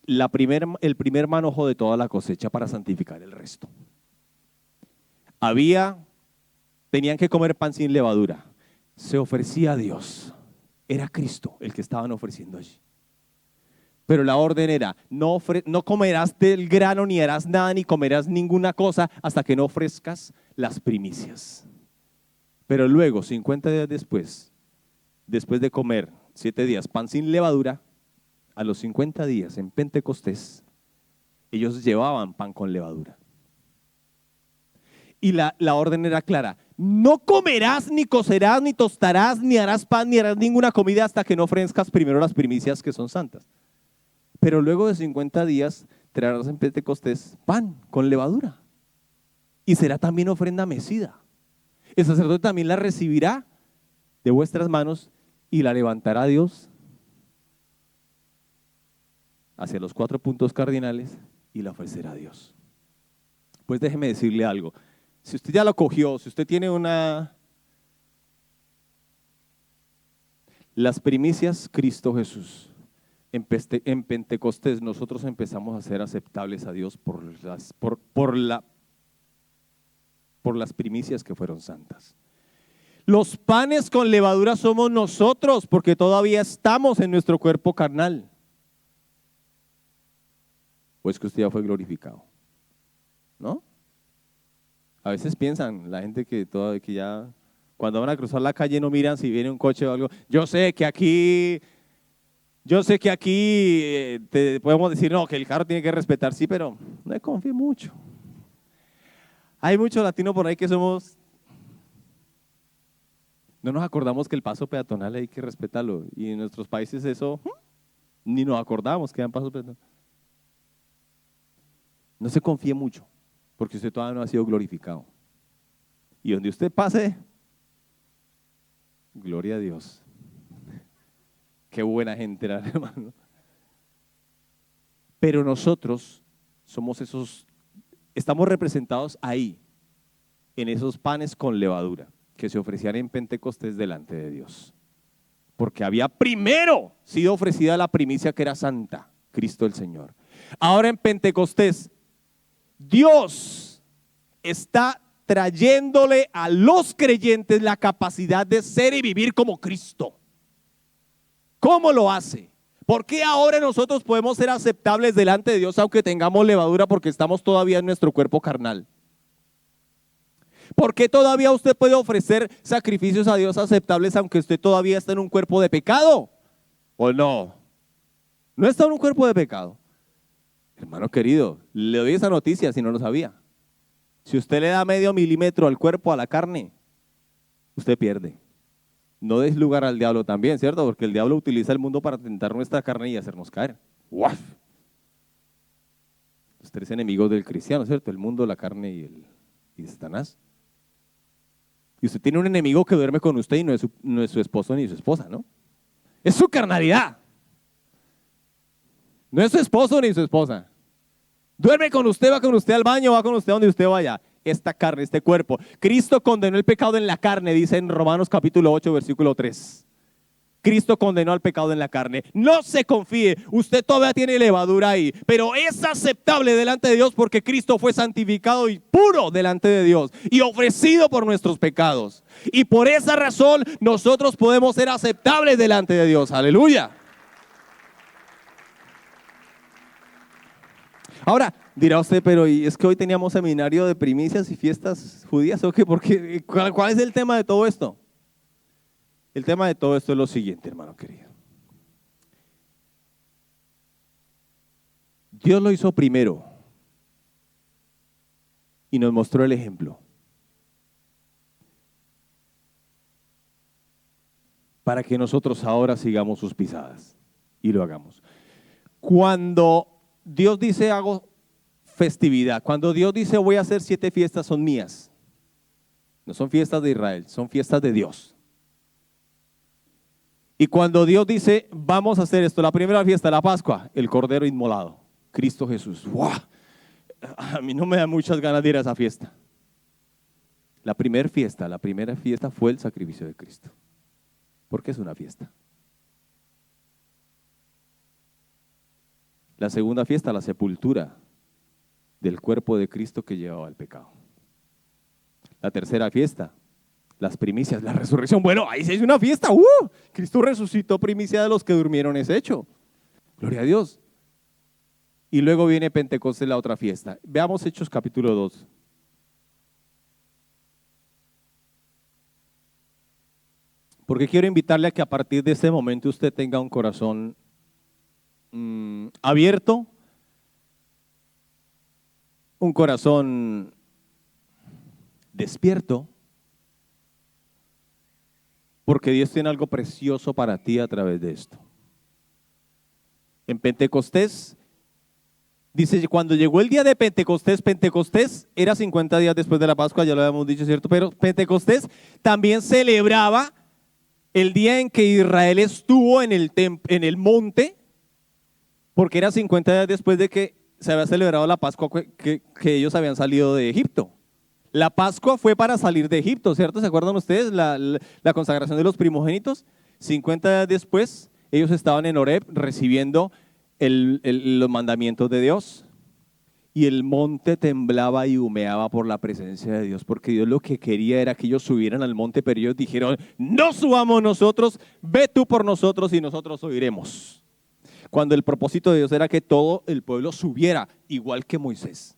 El primer manojo de toda la cosecha para santificar el resto. Tenían que comer pan sin levadura. Se ofrecía a Dios. Era Cristo el que estaban ofreciendo allí. Pero la orden era, no comerás del grano, ni harás nada, ni comerás ninguna cosa hasta que no ofrezcas las primicias. Pero luego, 50 días después de comer 7 días pan sin levadura, a los 50 días en Pentecostés, ellos llevaban pan con levadura. Y la orden era clara: no comerás, ni cocerás, ni tostarás, ni harás pan, ni harás ninguna comida hasta que no ofrezcas primero las primicias que son santas. Pero luego de 50 días traerás en Pentecostés pan con levadura. Y será también ofrenda mecida. El sacerdote también la recibirá de vuestras manos y la levantará a Dios hacia los 4 puntos cardinales y la ofrecerá a Dios. Pues déjeme decirle algo. Si usted ya lo cogió, si usted tiene las primicias, Cristo Jesús. En Pentecostés nosotros empezamos a ser aceptables a Dios por las primicias que fueron santas. Los panes con levadura somos nosotros, porque todavía estamos en nuestro cuerpo carnal. Pues que usted ya fue glorificado, ¿no? A veces piensan la gente que ya cuando van a cruzar la calle no miran si viene un coche o algo. Yo sé que aquí te podemos decir, no, que el carro tiene que respetar, sí, pero no confío mucho. Hay muchos latinos por ahí que no nos acordamos que el paso peatonal hay que respetarlo, y en nuestros países eso, ni nos acordamos que hay paso peatonal. No se confíe mucho, porque usted todavía no ha sido glorificado. Y donde usted pase, gloria a Dios. Qué buena gente era, hermano. Pero nosotros estamos representados ahí, en esos panes con levadura que se ofrecían en Pentecostés delante de Dios. Porque había primero sido ofrecida la primicia que era santa, Cristo el Señor. Ahora en Pentecostés, Dios está trayéndole a los creyentes la capacidad de ser y vivir como Cristo. ¿Cómo lo hace? ¿Por qué ahora nosotros podemos ser aceptables delante de Dios aunque tengamos levadura, porque estamos todavía en nuestro cuerpo carnal? ¿Por qué todavía usted puede ofrecer sacrificios a Dios aceptables aunque usted todavía está en un cuerpo de pecado? ¿O no? No está en un cuerpo de pecado. Hermano querido, le doy esa noticia si no lo sabía. Si usted le da medio milímetro al cuerpo, a la carne, usted pierde. No des lugar al diablo también, ¿cierto? Porque el diablo utiliza el mundo para tentar nuestra carne y hacernos caer. ¡Uf! Los 3 enemigos del cristiano, ¿cierto? El mundo, la carne y Satanás. Y usted tiene un enemigo que duerme con usted y no es su esposo ni su esposa, ¿no? Es su carnalidad. No es su esposo ni su esposa. Duerme con usted, va con usted al baño, va con usted donde usted vaya. Esta carne, este cuerpo. Cristo condenó el pecado en la carne, dice en Romanos capítulo 8, versículo 3. Cristo condenó al pecado en la carne. No se confíe, usted todavía tiene levadura ahí, pero es aceptable delante de Dios porque Cristo fue santificado y puro delante de Dios y ofrecido por nuestros pecados. Y por esa razón nosotros podemos ser aceptables delante de Dios. Aleluya. Ahora, dirá usted, pero ¿y es que hoy teníamos seminario de primicias y fiestas judías o qué? Porque, ¿cuál es el tema de todo esto? El tema de todo esto es lo siguiente, hermano querido. Dios lo hizo primero y nos mostró el ejemplo. para que nosotros ahora sigamos sus pisadas y lo hagamos. Cuando Dios dice hago festividad, cuando Dios dice voy a hacer 7 fiestas, son mías. No son fiestas de Israel, son fiestas de Dios. Y cuando Dios dice vamos a hacer esto, la primera fiesta, la Pascua, el Cordero inmolado, Cristo Jesús. ¡Wow! A mí no me da muchas ganas de ir a esa fiesta. La primera fiesta fue el sacrificio de Cristo. Porque es una fiesta. La segunda fiesta, la sepultura del cuerpo de Cristo que llevaba el pecado. La tercera fiesta, las primicias, la resurrección. Bueno, ahí se hizo una fiesta. Cristo resucitó, primicia de los que durmieron es hecho. Gloria a Dios. Y luego viene Pentecostés, la otra fiesta. Veamos Hechos capítulo 2. Porque quiero invitarle a que a partir de ese momento usted tenga un corazón abierto, un corazón despierto, porque Dios tiene algo precioso para ti a través de esto. En Pentecostés, dice, cuando llegó el día de Pentecostés era 50 días después de la Pascua, ya lo habíamos dicho, ¿cierto? Pero Pentecostés también celebraba el día en que Israel estuvo en el monte, porque era 50 días después de que se había celebrado la Pascua, que ellos habían salido de Egipto. La Pascua fue para salir de Egipto, ¿cierto? ¿Se acuerdan ustedes? La consagración de los primogénitos. 50 días después, ellos estaban en Horeb recibiendo los mandamientos de Dios. Y el monte temblaba y humeaba por la presencia de Dios, porque Dios lo que quería era que ellos subieran al monte, pero ellos dijeron, no subamos nosotros, ve tú por nosotros y nosotros subiremos. Cuando el propósito de Dios era que todo el pueblo subiera, igual que Moisés.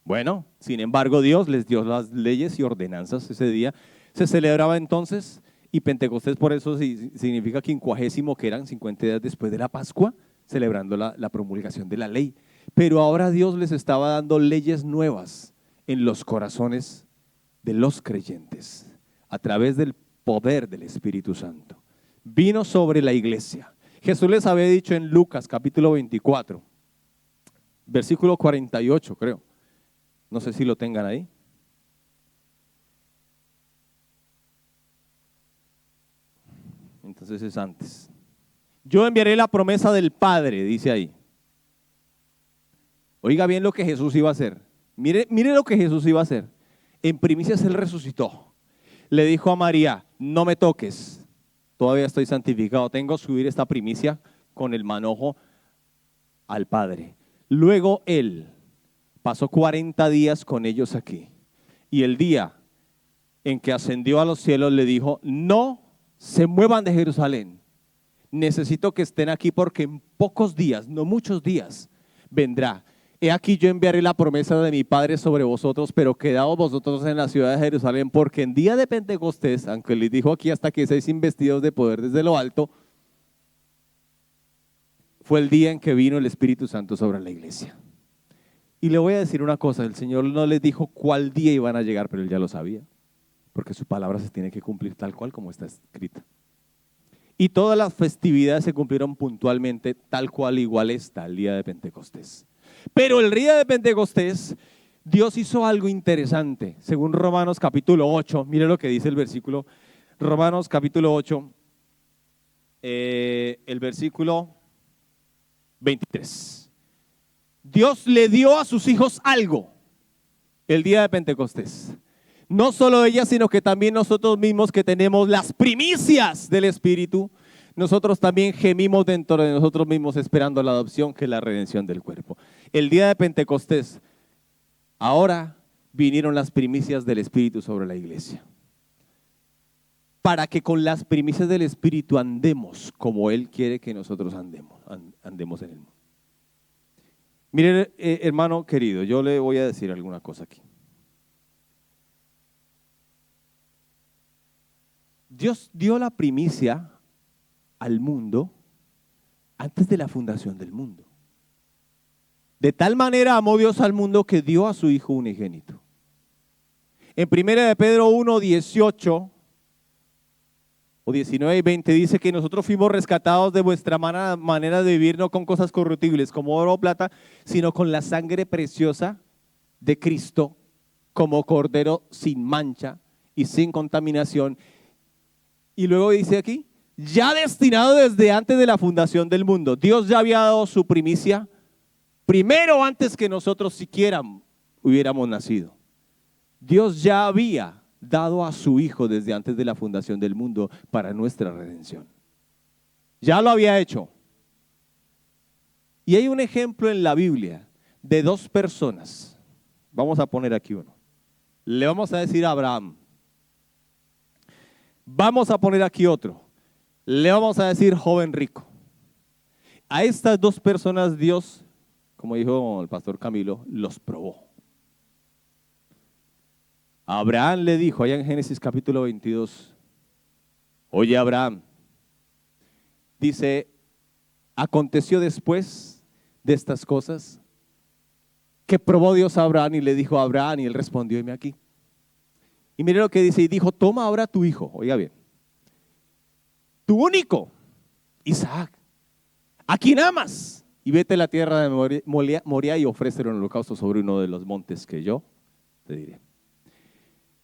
Bueno, sin embargo, Dios les dio las leyes y ordenanzas ese día. Se celebraba entonces, y Pentecostés por eso significa 50, que eran 50 días después de la Pascua, celebrando la promulgación de la ley. Pero ahora Dios les estaba dando leyes nuevas en los corazones de los creyentes, a través del poder del Espíritu Santo. Vino sobre la iglesia. Jesús les había dicho en Lucas capítulo 24, versículo 48 creo. No sé si lo tengan ahí. Entonces es antes. Yo enviaré la promesa del Padre, dice ahí. Oiga bien lo que Jesús iba a hacer. Mire lo que Jesús iba a hacer. En primicias Él resucitó. Le dijo a María, no me toques, todavía estoy santificado, tengo que subir esta primicia con el manojo al Padre. Luego Él pasó 40 días con ellos aquí. Y el día en que ascendió a los cielos le dijo, no se muevan de Jerusalén. Necesito que estén aquí porque en pocos días, no muchos días, vendrá. He aquí yo enviaré la promesa de mi Padre sobre vosotros, pero quedaos vosotros en la ciudad de Jerusalén, porque en día de Pentecostés, aunque les dijo aquí hasta que seáis investidos de poder desde lo alto, fue el día en que vino el Espíritu Santo sobre la iglesia. Y le voy a decir una cosa, el Señor no les dijo cuál día iban a llegar, pero Él ya lo sabía, porque su palabra se tiene que cumplir tal cual como está escrita. Y todas las festividades se cumplieron puntualmente, tal cual igual está el día de Pentecostés. Pero el día de Pentecostés, Dios hizo algo interesante, según Romanos capítulo 8, mire lo que dice el versículo, Romanos capítulo 8, el versículo 23. Dios le dio a sus hijos algo el día de Pentecostés. No solo ella, sino que también nosotros mismos que tenemos las primicias del Espíritu, nosotros también gemimos dentro de nosotros mismos esperando la adopción, que es la redención del cuerpo. El día de Pentecostés, ahora vinieron las primicias del Espíritu sobre la iglesia. Para que con las primicias del Espíritu andemos como Él quiere que nosotros andemos en el mundo. Mire, hermano querido, yo le voy a decir alguna cosa aquí. Dios dio la primicia al mundo antes de la fundación del mundo. De tal manera amó Dios al mundo que dio a su Hijo unigénito. En 1 de Pedro 1:18 o 19 y 20, dice que nosotros fuimos rescatados de vuestra manera de vivir, no con cosas corruptibles como oro o plata, sino con la sangre preciosa de Cristo, como cordero sin mancha y sin contaminación. Y luego dice aquí, ya destinado desde antes de la fundación del mundo. Dios ya había dado su primicia primero antes que nosotros siquiera hubiéramos nacido. Dios ya había dado a su Hijo desde antes de la fundación del mundo para nuestra redención. Ya lo había hecho. Y hay un ejemplo en la Biblia de dos personas. Vamos a poner aquí uno. Le vamos a decir a Abraham. Vamos a poner aquí otro. Le vamos a decir joven rico. A estas dos personas Dios, como dijo el pastor Camilo, los probó. Abraham le dijo, allá en Génesis capítulo 22, oye Abraham, dice, aconteció después de estas cosas que probó Dios a Abraham y le dijo a Abraham y él respondió, heme aquí. Y mire lo que dice, y dijo, toma ahora tu hijo, oiga bien, tu único, Isaac, a quien amas, y vete a la tierra de Moría y ofrécelo en holocausto sobre uno de los montes que yo te diré.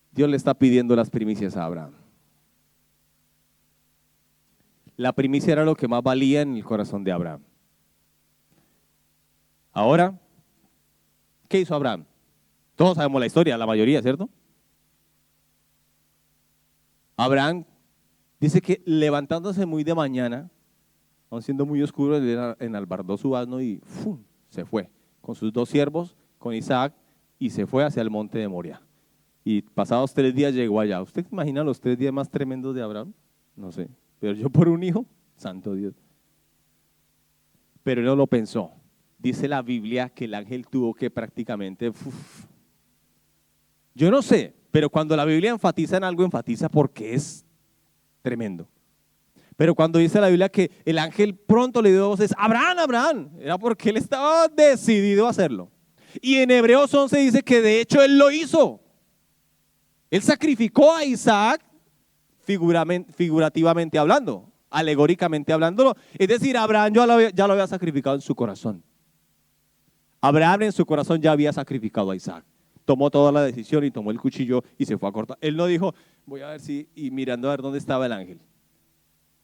Dios le está pidiendo las primicias a Abraham. La primicia era lo que más valía en el corazón de Abraham. Ahora, ¿qué hizo Abraham? Todos sabemos la historia, la mayoría, ¿cierto? Abraham dice que levantándose muy de mañana, aun siendo muy oscuro, él enalbardó su asno y ¡fum!, se fue con sus dos siervos, con Isaac, y se fue hacia el monte de Moría. Y pasados 3 días llegó allá. ¿Usted imagina los 3 días más tremendos de Abraham? No sé, pero yo por un hijo, santo Dios. Pero él no lo pensó. Dice la Biblia que el ángel tuvo que prácticamente, yo no sé, pero cuando la Biblia enfatiza en algo, enfatiza porque es tremendo. Pero cuando dice la Biblia que el ángel pronto le dio voces, Abraham, Abraham, era porque él estaba decidido a hacerlo. Y en Hebreos 11 dice que de hecho él lo hizo. Él sacrificó a Isaac figurativamente hablando, alegóricamente hablándolo. Es decir, Abraham ya lo había sacrificado en su corazón. Abraham en su corazón ya había sacrificado a Isaac. Tomó toda la decisión y tomó el cuchillo y se fue a cortar. Él no dijo, voy a ver si, y mirando a ver dónde estaba el ángel.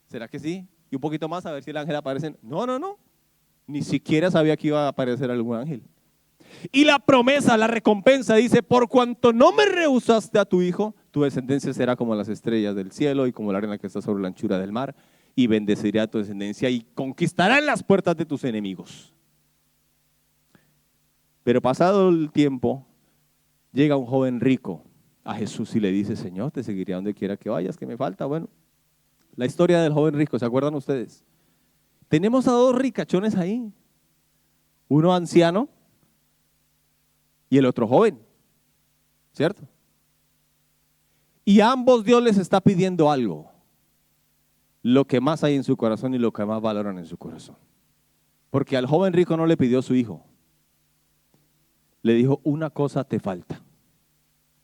¿Será que sí? Y un poquito más a ver si el ángel aparece. No. Ni siquiera sabía que iba a aparecer algún ángel. Y la promesa, la recompensa dice, por cuanto no me rehusaste a tu hijo, tu descendencia será como las estrellas del cielo y como la arena que está sobre la anchura del mar, y bendeciré a tu descendencia y conquistarán las puertas de tus enemigos. Pero pasado el tiempo, llega un joven rico a Jesús y le dice, Señor, te seguiré a donde quiera que vayas, que me falta. Bueno, la historia del joven rico, ¿se acuerdan ustedes? Tenemos a dos ricachones ahí, uno anciano y el otro joven, ¿cierto? Y a ambos Dios les está pidiendo algo, lo que más hay en su corazón y lo que más valoran en su corazón. Porque al joven rico no le pidió su hijo, le dijo, una cosa te falta.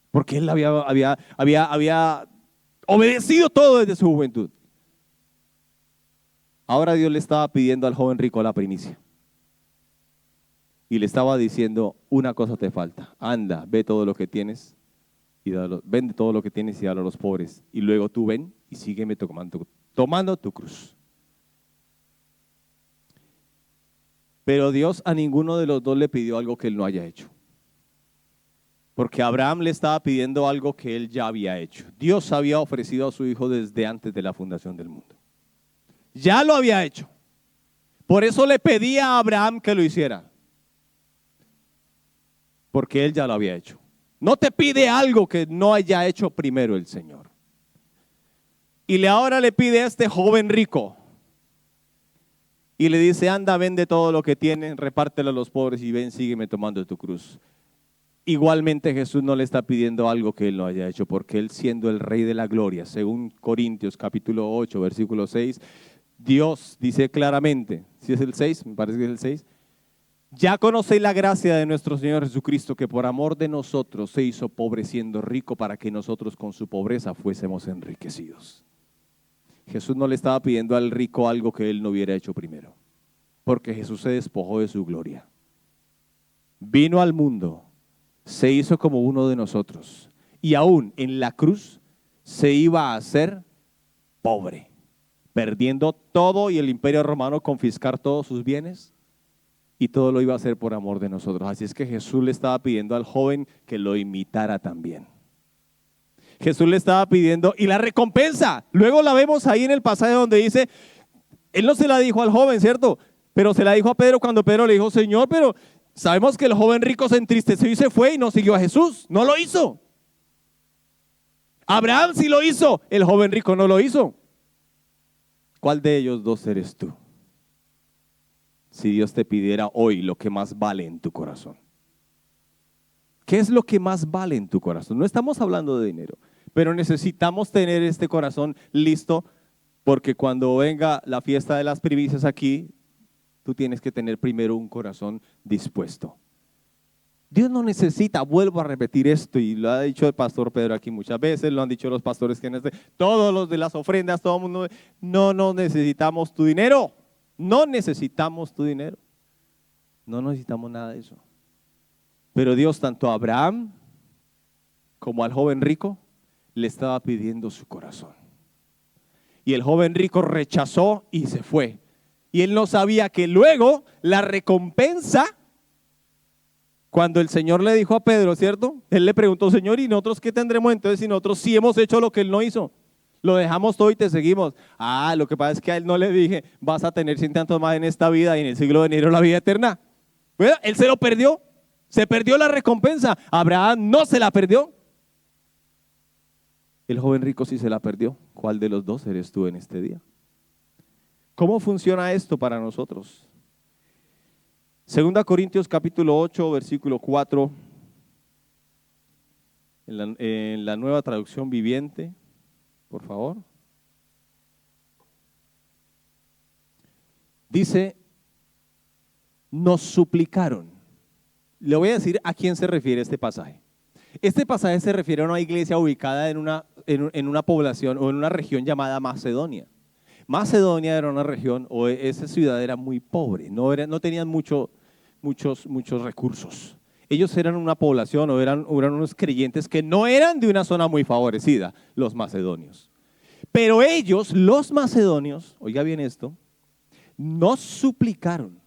Porque él había obedecido todo desde su juventud. Ahora Dios le estaba pidiendo al joven rico la primicia. Y le estaba diciendo, una cosa te falta. Anda, ve todo lo que tienes y vende todo lo que tienes y dalo a los pobres. Y luego tú ven y sígueme tomando tu cruz. Pero Dios a ninguno de los dos le pidió algo que él no haya hecho. Porque Abraham le estaba pidiendo algo que él ya había hecho. Dios había ofrecido a su hijo desde antes de la fundación del mundo. Ya lo había hecho. Por eso le pedía a Abraham que lo hiciera. Porque él ya lo había hecho. No te pide algo que no haya hecho primero el Señor. Y ahora le pide a este joven rico. Y le dice, anda, vende todo lo que tienes, repártelo a los pobres y ven, sígueme tomando tu cruz. Igualmente Jesús no le está pidiendo algo que él no haya hecho, porque él siendo el Rey de la Gloria, según Corintios capítulo 8, versículo 6, Dios dice claramente, si es el 6, me parece que es el 6, ya conocéis la gracia de nuestro Señor Jesucristo, que por amor de nosotros se hizo pobre siendo rico para que nosotros con su pobreza fuésemos enriquecidos. Jesús no le estaba pidiendo al rico algo que él no hubiera hecho primero, porque Jesús se despojó de su gloria. Vino al mundo, se hizo como uno de nosotros y aún en la cruz se iba a hacer pobre, perdiendo todo y el imperio romano confiscar todos sus bienes y todo lo iba a hacer por amor de nosotros. Así es que Jesús le estaba pidiendo al joven que lo imitara también. Jesús le estaba pidiendo y la recompensa, luego la vemos ahí en el pasaje donde dice, él no se la dijo al joven, ¿cierto? Pero se la dijo a Pedro cuando Pedro le dijo, Señor, pero sabemos que el joven rico se entristeció y se fue y no siguió a Jesús. No lo hizo. Abraham sí lo hizo, el joven rico no lo hizo. ¿Cuál de ellos dos eres tú? Si Dios te pidiera hoy lo que más vale en tu corazón. ¿Qué es lo que más vale en tu corazón? No estamos hablando de dinero, pero necesitamos tener este corazón listo porque cuando venga la fiesta de las primicias aquí, tú tienes que tener primero un corazón dispuesto. Dios no necesita, vuelvo a repetir esto y lo ha dicho el pastor Pedro aquí muchas veces, lo han dicho los pastores que todos los de las ofrendas, todo el mundo, no necesitamos tu dinero, no necesitamos tu dinero, no necesitamos nada de eso. Pero Dios tanto a Abraham como al joven rico le estaba pidiendo su corazón. Y el joven rico rechazó y se fue. Y él no sabía que luego la recompensa, cuando el Señor le dijo a Pedro, ¿cierto? Él le preguntó, Señor, ¿y nosotros qué tendremos entonces si nosotros sí hemos hecho lo que él no hizo? Lo dejamos todo y te seguimos. Lo que pasa es que a él no le dije, vas a tener 100 tantos más en esta vida y en el siglo venidero la vida eterna. Bueno, él se lo perdió. Se perdió la recompensa. Abraham no se la perdió. El joven rico sí se la perdió. ¿Cuál de los dos eres tú en este día? ¿Cómo funciona esto para nosotros? 2 Corintios capítulo 8, versículo 4, en la nueva traducción viviente, por favor. Dice, nos suplicaron. Le voy a decir a quién se refiere este pasaje. Este pasaje se refiere a una iglesia ubicada en una población o en una región llamada Macedonia. Macedonia era una región, o esa ciudad era muy pobre, no tenían muchos recursos. Ellos eran una población o eran unos creyentes que no eran de una zona muy favorecida, los macedonios. Pero ellos, los macedonios, oiga bien esto, nos suplicaron.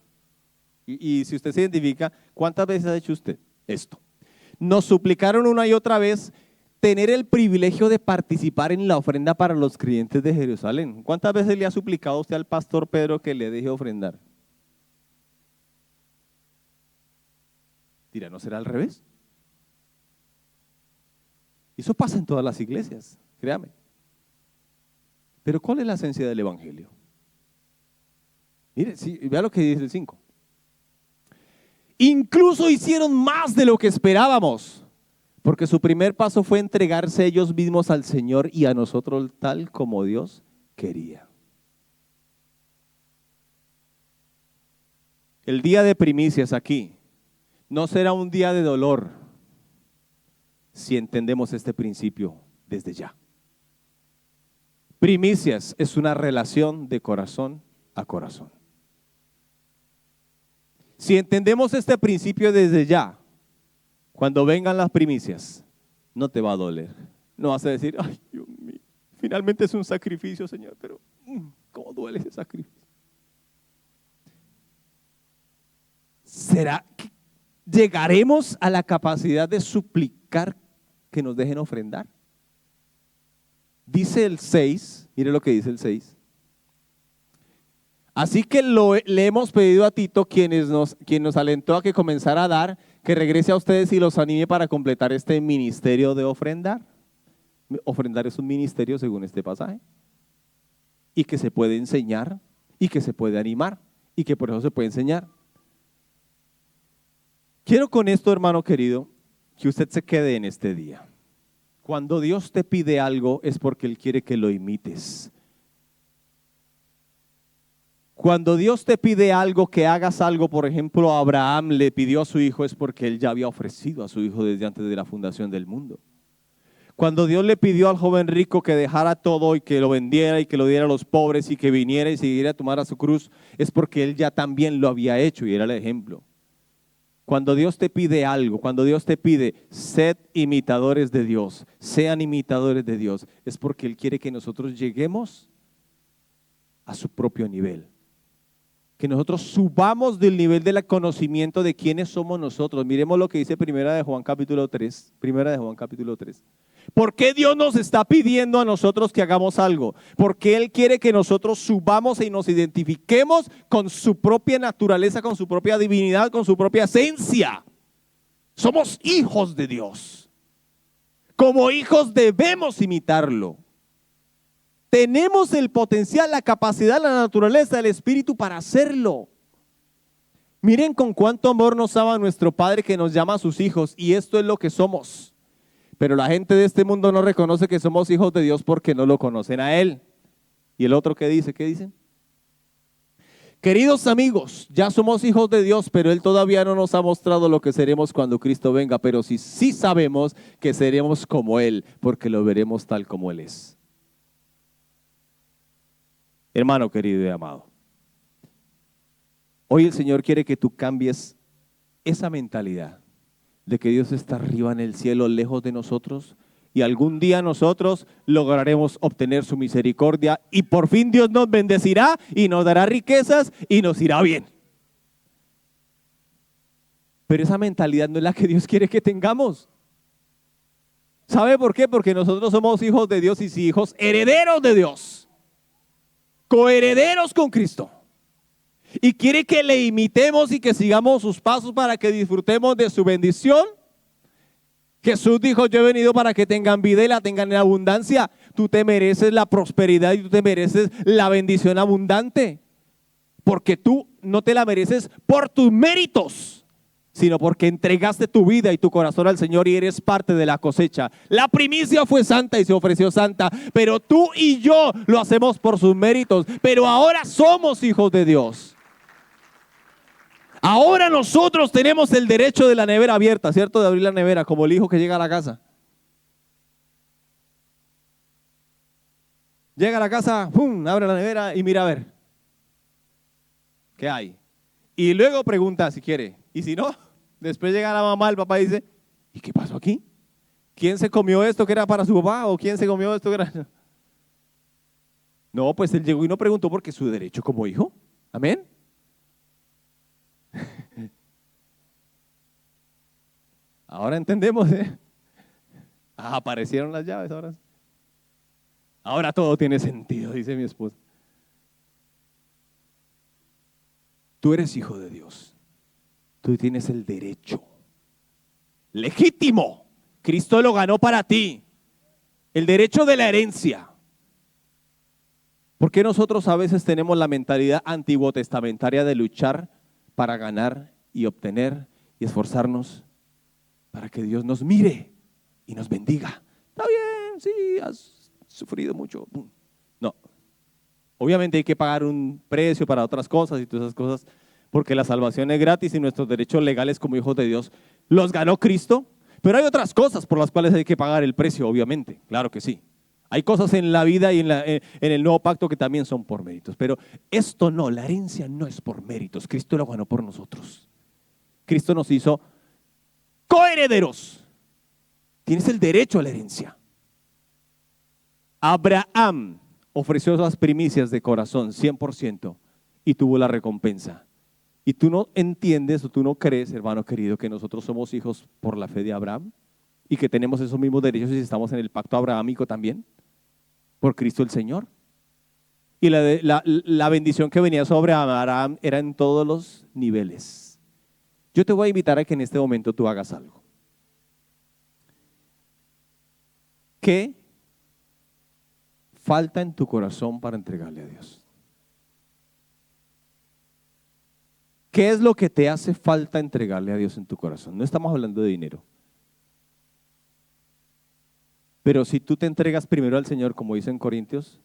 Y si usted se identifica, ¿cuántas veces ha hecho usted esto? Nos suplicaron una y otra vez tener el privilegio de participar en la ofrenda para los creyentes de Jerusalén. ¿Cuántas veces le ha suplicado usted al pastor Pedro que le deje ofrendar? Dirá, ¿no será al revés? Eso pasa en todas las iglesias, créame. Pero ¿cuál es la esencia del evangelio? Mire, vea lo que dice el 5. Incluso hicieron más de lo que esperábamos, porque su primer paso fue entregarse ellos mismos al Señor y a nosotros tal como Dios quería. El día de primicias aquí no será un día de dolor si entendemos este principio desde ya. Primicias es una relación de corazón a corazón. Si entendemos este principio desde ya, cuando vengan las primicias, no te va a doler. No vas a decir, ay, Dios mío, finalmente es un sacrificio, Señor, pero ¿cómo duele ese sacrificio? ¿Será que llegaremos a la capacidad de suplicar que nos dejen ofrendar? Dice el 6, mire lo que dice el 6. Así que le hemos pedido a Tito, quien nos alentó a que comenzara a dar, que regrese a ustedes y los anime para completar este ministerio de ofrendar. Ofrendar es un ministerio según este pasaje. Y que se puede enseñar, y que se puede animar, y que por eso se puede enseñar. Quiero con esto, hermano querido, que usted se quede en este día. Cuando Dios te pide algo es porque Él quiere que lo imites. Cuando Dios te pide algo, que hagas algo, por ejemplo, Abraham le pidió a su hijo, es porque él ya había ofrecido a su hijo desde antes de la fundación del mundo. Cuando Dios le pidió al joven rico que dejara todo y que lo vendiera y que lo diera a los pobres y que viniera y siguiera a tomar a su cruz, es porque Él ya también lo había hecho y era el ejemplo. Cuando Dios te pide algo, cuando Dios te pide, sed imitadores de Dios, sean imitadores de Dios, es porque Él quiere que nosotros lleguemos a su propio nivel. Que nosotros subamos del nivel del conocimiento de quiénes somos nosotros. Miremos lo que dice Primera de Juan capítulo 3. Primera de Juan capítulo 3. ¿Por qué Dios nos está pidiendo a nosotros que hagamos algo? Porque Él quiere que nosotros subamos y nos identifiquemos con su propia naturaleza, con su propia divinidad, con su propia esencia. Somos hijos de Dios. Como hijos debemos imitarlo. Tenemos el potencial, la capacidad, la naturaleza, el espíritu para hacerlo. Miren con cuánto amor nos ama nuestro Padre que nos llama a sus hijos, y esto es lo que somos. Pero la gente de este mundo no reconoce que somos hijos de Dios porque no lo conocen a Él. ¿Y el otro qué dice? ¿Qué dice? Queridos amigos, ya somos hijos de Dios, pero Él todavía no nos ha mostrado lo que seremos cuando Cristo venga. Pero sí sabemos que seremos como Él, porque lo veremos tal como Él es. Hermano querido y amado, hoy el Señor quiere que tú cambies esa mentalidad de que Dios está arriba en el cielo, lejos de nosotros, y algún día nosotros lograremos obtener su misericordia y por fin Dios nos bendecirá y nos dará riquezas y nos irá bien. Pero esa mentalidad no es la que Dios quiere que tengamos. ¿Sabe por qué? Porque nosotros somos hijos de Dios y sí, hijos herederos de Dios. Coherederos con Cristo, y quiere que le imitemos y que sigamos sus pasos para que disfrutemos de su bendición. Jesús dijo: yo he venido para que tengan vida y la tengan en abundancia. Tú te mereces la prosperidad y tú te mereces la bendición abundante, porque tú no te la mereces por tus méritos, sino porque entregaste tu vida y tu corazón al Señor y eres parte de la cosecha. La primicia fue santa y se ofreció santa, pero tú y yo lo hacemos por sus méritos. Pero ahora somos hijos de Dios. Ahora nosotros tenemos el derecho de la nevera abierta, ¿cierto? De abrir la nevera, como el hijo que llega a la casa. Llega a la casa, ¡pum!, abre la nevera y mira a ver ¿qué hay? Y luego pregunta si quiere. Y si no, después llega la mamá, el papá y dice: ¿y qué pasó aquí? ¿Quién se comió esto que era para su papá? ¿O quién se comió esto que era? No, pues él llegó y no preguntó porque es su derecho como hijo. Amén. Ahora entendemos, ¿eh? Aparecieron las llaves ahora. Ahora todo tiene sentido, dice mi esposa. Tú eres hijo de Dios. Tú tienes el derecho legítimo. Cristo lo ganó para ti. El derecho de la herencia. ¿Por qué nosotros a veces tenemos la mentalidad antiguo-testamentaria de luchar para ganar y obtener y esforzarnos para que Dios nos mire y nos bendiga? Está bien, sí, has sufrido mucho. No. Obviamente hay que pagar un precio para otras cosas y todas esas cosas, porque la salvación es gratis y nuestros derechos legales como hijos de Dios los ganó Cristo. Pero hay otras cosas por las cuales hay que pagar el precio, obviamente, claro que sí. Hay cosas en la vida y en el nuevo pacto que también son por méritos. Pero esto no, la herencia no es por méritos. Cristo lo ganó por nosotros. Cristo nos hizo coherederos. Tienes el derecho a la herencia. Abraham ofreció las primicias de corazón, 100%, y tuvo la recompensa. Y tú no entiendes o tú no crees, hermano querido, que nosotros somos hijos por la fe de Abraham y que tenemos esos mismos derechos y estamos en el pacto abrahámico también, por Cristo el Señor. Y la bendición que venía sobre Abraham era en todos los niveles. Yo te voy a invitar a que en este momento tú hagas algo. ¿Qué falta en tu corazón para entregarle a Dios? ¿Qué es lo que te hace falta entregarle a Dios en tu corazón? No estamos hablando de dinero. Pero si tú te entregas primero al Señor, como dice en Corintios,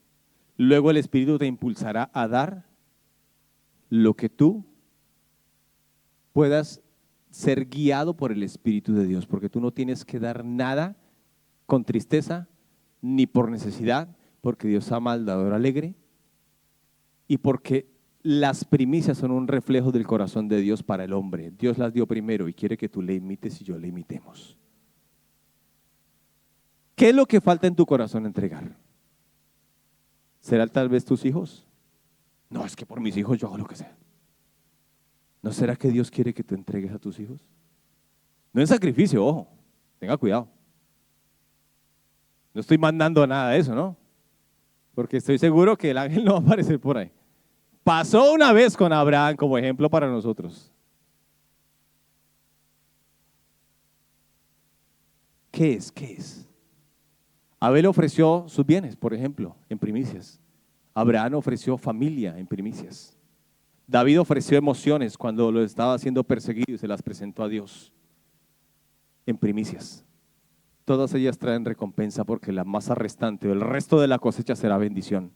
luego el Espíritu te impulsará a dar lo que tú puedas ser guiado por el Espíritu de Dios, porque tú no tienes que dar nada con tristeza, ni por necesidad, porque Dios ama al dador alegre y porque las primicias son un reflejo del corazón de Dios para el hombre. Dios las dio primero y quiere que tú le imites y yo le imitemos. ¿Qué es lo que falta en tu corazón entregar? ¿Será tal vez tus hijos? No, es que por mis hijos yo hago lo que sea. ¿No será que Dios quiere que tú entregues a tus hijos? No es sacrificio, ojo, tenga cuidado. No estoy mandando nada de eso, ¿no? Porque estoy seguro que el ángel no va a aparecer por ahí. Pasó una vez con Abraham como ejemplo para nosotros. ¿Qué es? ¿Qué es? Abel ofreció sus bienes, por ejemplo, en primicias. Abraham ofreció familia en primicias. David ofreció emociones cuando lo estaba siendo perseguido y se las presentó a Dios en primicias. Todas ellas traen recompensa porque la masa restante o el resto de la cosecha será bendición.